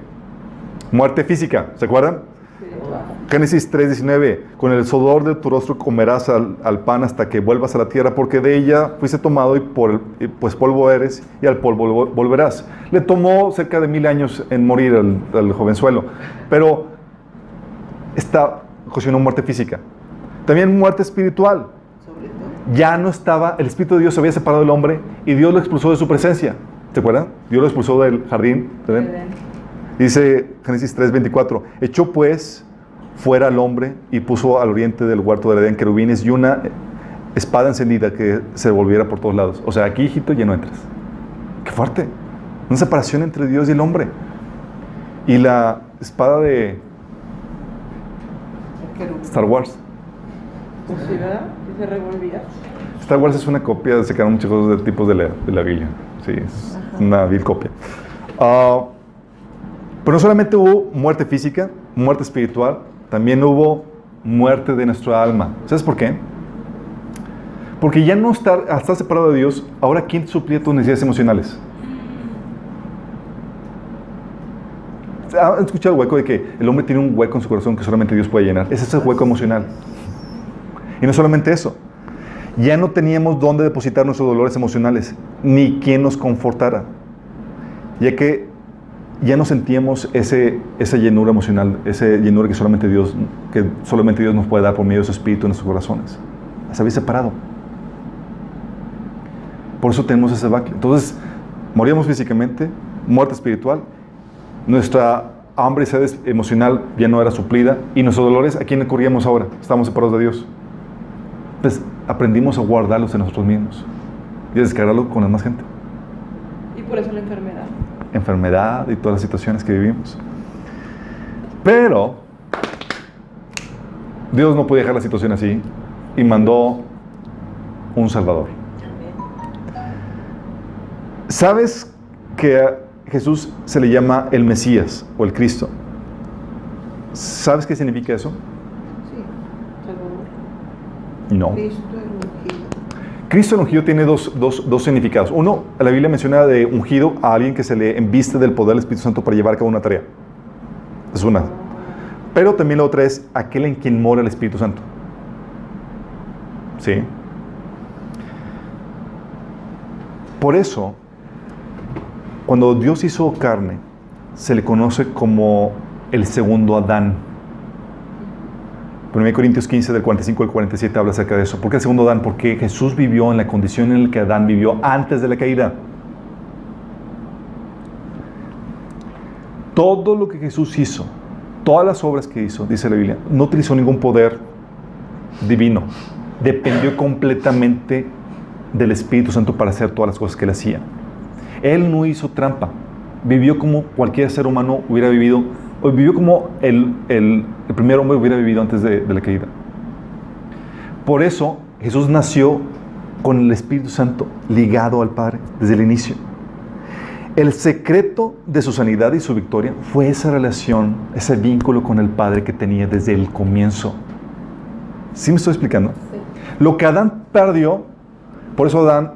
Muerte física. ¿Se acuerdan? Génesis 3:19, con el sudor de tu rostro comerás al pan hasta que vuelvas a la tierra, porque de ella fuiste tomado y pues polvo eres, y al polvo volverás. Le tomó cerca de 1000 años en morir al jovenzuelo, pero ocasionó muerte física. También muerte espiritual. Ya no estaba, el Espíritu de Dios se había separado del hombre y Dios lo expulsó de su presencia. ¿Se acuerdan? Dios lo expulsó del jardín. Dice Génesis 3:24, echó pues fuera al hombre y puso al oriente del huerto del Edén querubines y una espada encendida que se volviera por todos lados. O sea, aquí, hijito, ya no entras. ¡Qué fuerte! Una separación entre Dios y el hombre. Y la espada de Star Wars. ¿Sí, verdad? Se revolvía. Star Wars es una copia, sacaron muchas cosas de tipos de la Biblia. Sí, es una vil copia. Pero no solamente hubo muerte física, muerte espiritual, también hubo muerte de nuestra alma. ¿Sabes por qué? Porque ya no estar separado de Dios, ahora ¿quién suplía tus necesidades emocionales? ¿Han escuchado el hueco de que el hombre tiene un hueco en su corazón que solamente Dios puede llenar? Ese es el hueco emocional. Y no solamente eso, ya no teníamos dónde depositar nuestros dolores emocionales, ni quien nos confortara, ya que ya no sentíamos esa llenura emocional, esa llenura que solamente Dios nos puede dar por medio de su Espíritu en nuestros corazones. Se había separado. Por eso tenemos ese debacle. Entonces, moríamos físicamente, muerte espiritual, nuestra hambre y sed emocional ya no era suplida, y nuestros dolores, ¿a quién recurríamos ahora? Estamos separados de Dios. Pues aprendimos a guardarlos en nosotros mismos y a descargarlos con la más gente. Y por eso la enfermedad. Enfermedad y todas las situaciones que vivimos. Pero Dios no podía dejar la situación así y mandó un Salvador. ¿Sabes que a Jesús se le llama el Mesías o el Cristo? ¿Sabes qué significa eso? Sí, Salvador. No. Cristo el ungido. Cristo el ungido tiene dos significados. Uno, la Biblia menciona de ungido a alguien que se le embiste del poder del Espíritu Santo para llevar a cabo una tarea. Es una. Pero también la otra es aquel en quien mora el Espíritu Santo. ¿Sí? Por eso, cuando Dios hizo carne, se le conoce como el segundo Adán. 1 Corintios 15, del 45 al 47, habla acerca de eso. ¿Por qué el segundo Adán? Porque Jesús vivió en la condición en la que Adán vivió antes de la caída. Todo lo que Jesús hizo, todas las obras que hizo, dice la Biblia, no utilizó ningún poder divino. Dependió completamente del Espíritu Santo para hacer todas las cosas que él hacía. Él no hizo trampa. Vivió como cualquier ser humano hubiera vivido. Vivió como el primer hombre hubiera vivido antes de la caída. Por eso Jesús nació con el Espíritu Santo ligado al Padre desde el inicio. El secreto de su sanidad y su victoria fue esa relación, ese vínculo con el Padre que tenía desde el comienzo. ¿Sí me estoy explicando? Sí. Lo que Adán perdió, por eso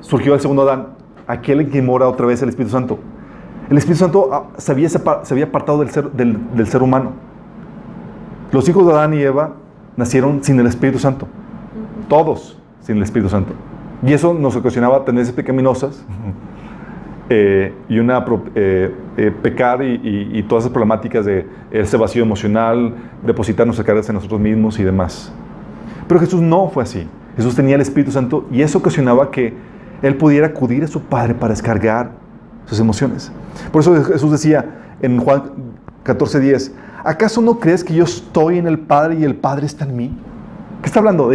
surgió el segundo Adán, aquel en que mora otra vez el Espíritu Santo. El Espíritu Santo se había apartado del ser humano. Los hijos de Adán y Eva nacieron sin el Espíritu Santo. Todos sin el Espíritu Santo. Y eso nos ocasionaba tendencias pecaminosas y pecar y todas esas problemáticas de ese vacío emocional, depositar nuestras cargas en nosotros mismos y demás. Pero Jesús no fue así. Jesús tenía el Espíritu Santo y eso ocasionaba que Él pudiera acudir a su Padre para descargar sus emociones. Por eso Jesús decía en Juan 14:10, ¿acaso no crees que yo estoy en el Padre y el Padre está en mí? ¿Qué está hablando?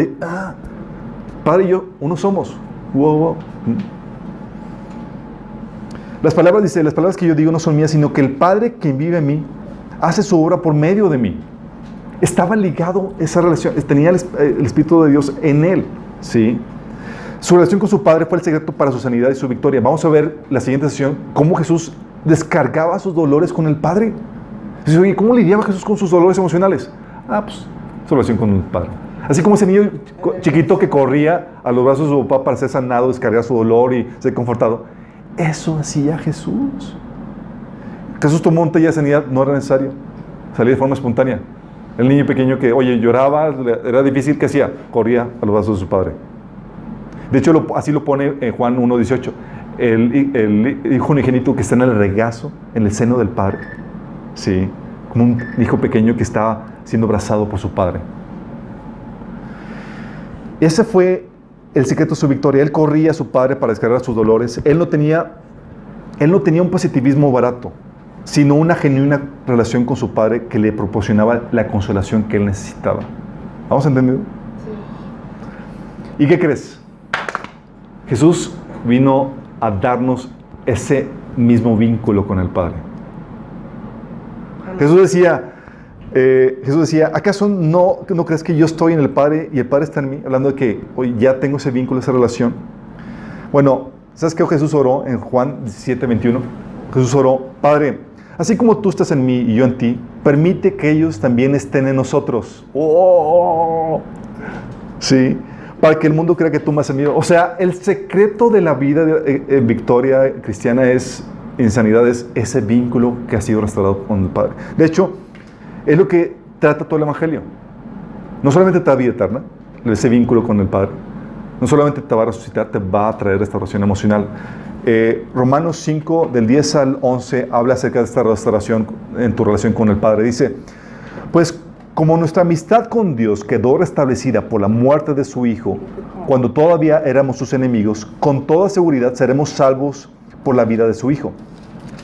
Padre y yo, uno somos. Wow. Las palabras que yo digo no son mías, sino que el Padre quien vive en mí hace su obra por medio de mí. Estaba ligado esa relación, tenía el Espíritu de Dios en él, ¿sí? Su relación con su Padre fue el secreto para su sanidad y su victoria. Vamos a ver la siguiente sesión cómo Jesús descargaba sus dolores con el Padre. Dice, oye, ¿cómo lidiaba Jesús con sus dolores emocionales? Pues su relación con el Padre. Así como ese niño chiquito que corría a los brazos de su papá para ser sanado, descargar su dolor y ser confortado. Eso hacía Jesús. Jesús tomó un taller de sanidad, no era necesario. Salía de forma espontánea. El niño pequeño que, lloraba, era difícil, ¿qué hacía? Corría a los brazos de su padre. De hecho, así lo pone en Juan 1:18. El hijo unigénito que está en el regazo, en el seno del Padre. Sí, como un hijo pequeño que estaba siendo abrazado por su Padre. Ese fue el secreto de su victoria. Él corría a su Padre para descargar sus dolores. Él no tenía un positivismo barato, sino una genuina relación con su Padre que le proporcionaba la consolación que él necesitaba. ¿Vamos entendiendo? Sí. ¿Y qué crees? Jesús vino a darnos ese mismo vínculo con el Padre. Jesús decía, Jesús decía, ¿acaso no crees que yo estoy en el Padre y el Padre está en mí? Hablando de que hoy ya tengo ese vínculo, esa relación. Bueno, ¿sabes qué Jesús oró en Juan 17:21? Jesús oró, Padre, así como tú estás en mí y yo en ti, permite que ellos también estén en nosotros. ¡Oh! Sí, para que el mundo crea que tú me has enviado. O sea, el secreto de la vida en victoria cristiana en sanidad es ese vínculo que ha sido restaurado con el Padre. De hecho, es lo que trata todo el Evangelio. No solamente te da vida eterna, ese vínculo con el Padre, no solamente te va a resucitar, te va a traer restauración emocional. Romanos 5, del 10 al 11, habla acerca de esta restauración en tu relación con el Padre. Dice, pues como nuestra amistad con Dios quedó restablecida por la muerte de su Hijo, cuando todavía éramos sus enemigos, con toda seguridad seremos salvos por la vida de su Hijo.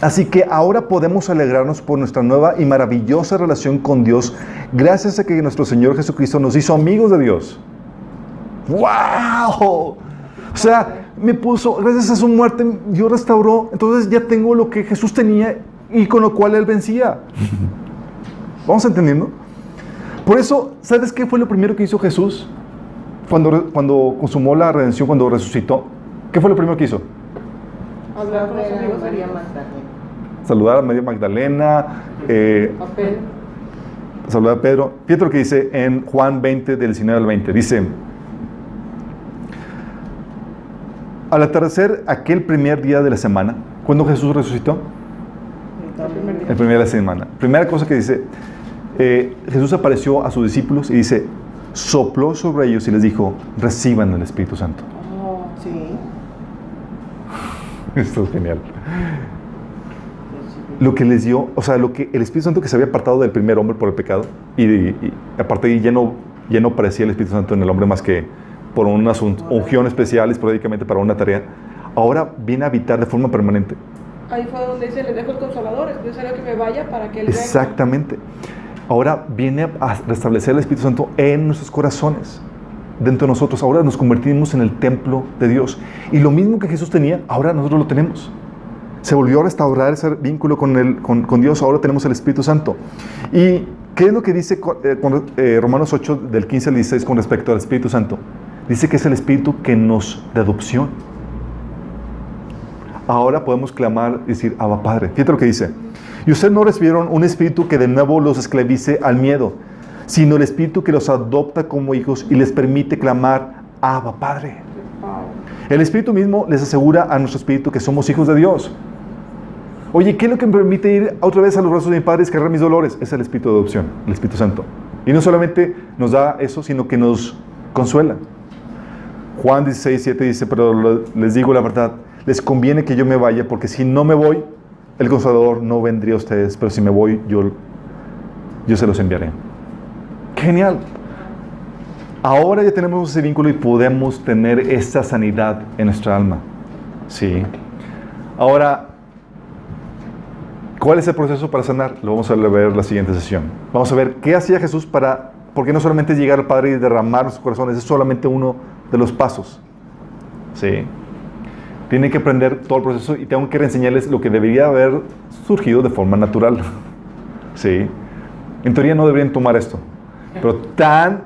Así que ahora podemos alegrarnos por nuestra nueva y maravillosa relación con Dios, gracias a que nuestro Señor Jesucristo nos hizo amigos de Dios. ¡Wow! O sea, me puso, gracias a su muerte, Dios restauró, entonces ya tengo lo que Jesús tenía y con lo cual Él vencía. ¿Vamos entendiendo? Por eso, ¿sabes qué fue lo primero que hizo Jesús cuando consumó la redención, cuando resucitó? ¿Qué fue lo primero que hizo? Hablar con los amigos de María Dios. Magdalena. Saludar a María Magdalena, Papel. saludar a Pedro. Fíjate lo que dice en Juan 20, del 19 al 20. Dice, al atardecer aquel primer día de la semana, ¿cuándo Jesús resucitó? El primer día de la semana. Primera cosa que dice, Jesús apareció a sus discípulos y dice, sopló sobre ellos y les dijo, reciban el Espíritu Santo. Oh, Sí. Esto es genial. Lo que les dio, o sea, lo que el Espíritu Santo que se había apartado del primer hombre por el pecado, y aparte de ahí ya no aparecía el Espíritu Santo en el hombre más que por una unción especial, esporádicamente para una tarea, ahora viene a habitar de forma permanente. ahí fue donde dice, les dejo el Consolador, es necesario que me vaya para que Él venga. Exactamente. Ahora viene a restablecer el Espíritu Santo en nuestros corazones, dentro de nosotros. Ahora nos convertimos en el templo de Dios. Y lo mismo que Jesús tenía, ahora nosotros lo tenemos. Se volvió a restaurar ese vínculo con Dios. Ahora tenemos el Espíritu Santo. ¿Y qué es lo que dice Romanos 8, del 15 al 16 con respecto al Espíritu Santo? Dice que es el Espíritu que nos da adopción. Ahora podemos clamar y decir, Abba Padre. Fíjate lo que dice. Y ustedes no recibieron un espíritu que de nuevo los esclavice al miedo, sino el Espíritu que los adopta como hijos y les permite clamar, Abba Padre. El Espíritu mismo les asegura a nuestro espíritu que somos hijos de Dios. Oye, ¿qué es lo que me permite ir otra vez a los brazos de mi Padre y descargar mis dolores? Es el Espíritu de adopción, el Espíritu Santo. Y no solamente nos da eso, sino que nos consuela. Juan 16:7 dice, pero les digo la verdad, les conviene que yo me vaya, porque si no me voy, el Consolador no vendría a ustedes, pero si me voy, yo se los enviaré. ¡Qué genial! Ahora ya tenemos ese vínculo y podemos tener esta sanidad en nuestra alma. Sí. Ahora, ¿cuál es el proceso para sanar? Lo vamos a ver en la siguiente sesión. Vamos a ver qué hacía Jesús porque no solamente es llegar al Padre y derramar sus corazones, es solamente uno de los pasos. Sí. Tienen que aprender todo el proceso y tengo que enseñarles lo que debería haber surgido de forma natural. Sí. En teoría no deberían tomar esto, pero tan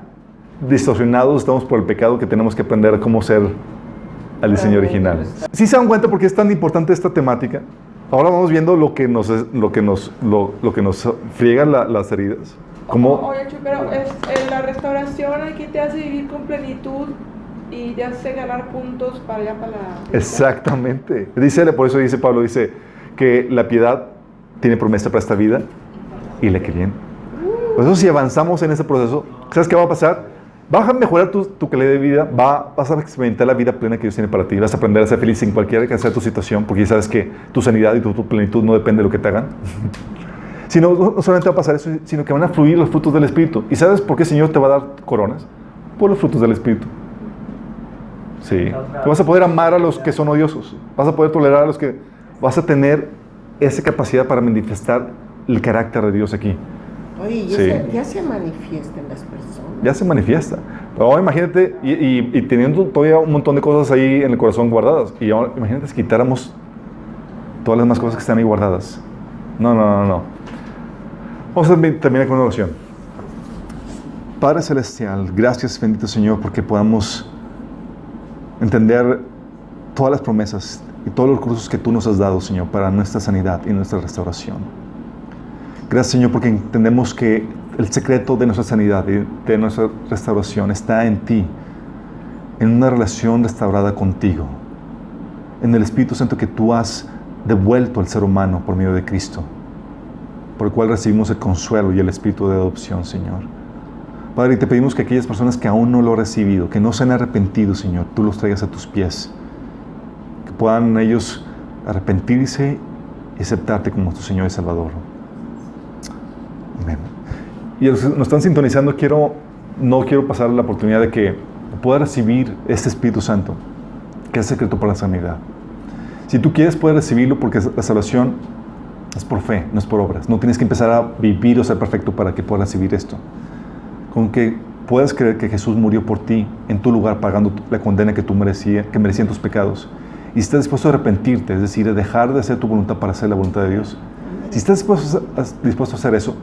distorsionados estamos por el pecado que tenemos que aprender cómo ser al diseño original. ¿Sí se dan cuenta por qué es tan importante esta temática? Ahora vamos viendo lo que nos friega las heridas. Oye, Chuy, pero la restauración aquí te hace vivir con plenitud y te hace ganar puntos para allá para la... Exactamente. Por eso dice Pablo, dice que la piedad tiene promesa para esta vida y la que viene. Por eso si avanzamos en ese proceso, ¿sabes qué va a pasar? Vas a mejorar tu calidad de vida, vas a experimentar la vida plena que Dios tiene para ti, vas a aprender a ser feliz en cualquier que sea tu situación, porque ya sabes que tu sanidad y tu plenitud no depende de lo que te hagan. Sino, no solamente va a pasar eso, sino que van a fluir los frutos del Espíritu. ¿Y sabes por qué el Señor te va a dar coronas? Por los frutos del Espíritu. Sí. Tú vas a poder amar a los que son odiosos, vas a poder tolerar a los que... Vas a tener esa capacidad para manifestar el carácter de Dios aquí. Oye, Sí. ya se manifiesta en las personas. Ya se manifiesta. Pero ahora imagínate, y teniendo todavía un montón de cosas ahí en el corazón guardadas. Y ahora imagínate si quitáramos todas las demás cosas que están ahí guardadas. No. Vamos a terminar con una oración. Padre Celestial, gracias, bendito Señor, porque podamos entender todas las promesas y todos los recursos que tú nos has dado, Señor, para nuestra sanidad y nuestra restauración. Gracias, Señor, porque entendemos que el secreto de nuestra sanidad y de nuestra restauración está en ti, en una relación restaurada contigo, en el Espíritu Santo que tú has devuelto al ser humano por medio de Cristo, por el cual recibimos el consuelo y el espíritu de adopción, Señor. Padre, y te pedimos que aquellas personas que aún no lo han recibido, que no se han arrepentido, Señor, tú los traigas a tus pies, que puedan ellos arrepentirse y aceptarte como tu Señor y Salvador. Amén. Y los que nos están sintonizando, no quiero pasar la oportunidad de que pueda recibir este Espíritu Santo, que es secreto para la sanidad. Si tú quieres, puedes recibirlo, porque la salvación es por fe, no es por obras. No tienes que empezar a vivir o ser perfecto para que puedas recibir esto. Con que puedas creer que Jesús murió por ti en tu lugar, pagando la condena que merecían tus pecados. Y si estás dispuesto a arrepentirte, es decir, a dejar de hacer tu voluntad para hacer la voluntad de Dios. Si estás dispuesto a hacer eso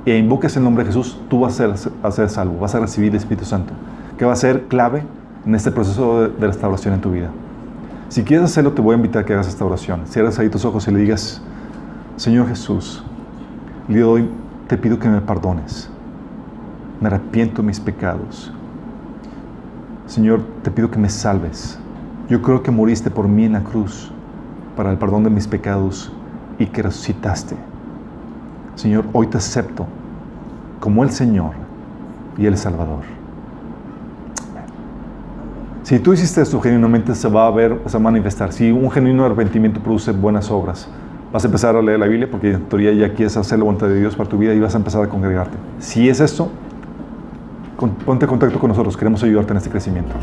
e invocas el nombre de Jesús, tú vas a ser salvo, vas a recibir el Espíritu Santo, que va a ser clave en este proceso de restauración en tu vida. Si quieres hacerlo, te voy a invitar a que hagas esta oración. Cierras ahí tus ojos y le digas: Señor Jesús, el día de hoy te pido que me perdones. Me arrepiento de mis pecados. Señor, te pido que me salves. Yo creo que moriste por mí en la cruz para el perdón de mis pecados y que resucitaste. Señor, hoy te acepto como el Señor y el Salvador. Si tú hiciste esto genuinamente, se va a manifestar. Si un genuino arrepentimiento produce buenas obras, vas a empezar a leer la Biblia, porque en teoría ya quieres hacer la voluntad de Dios para tu vida y vas a empezar a congregarte. Si es esto, ponte en contacto con nosotros. Queremos ayudarte en este crecimiento.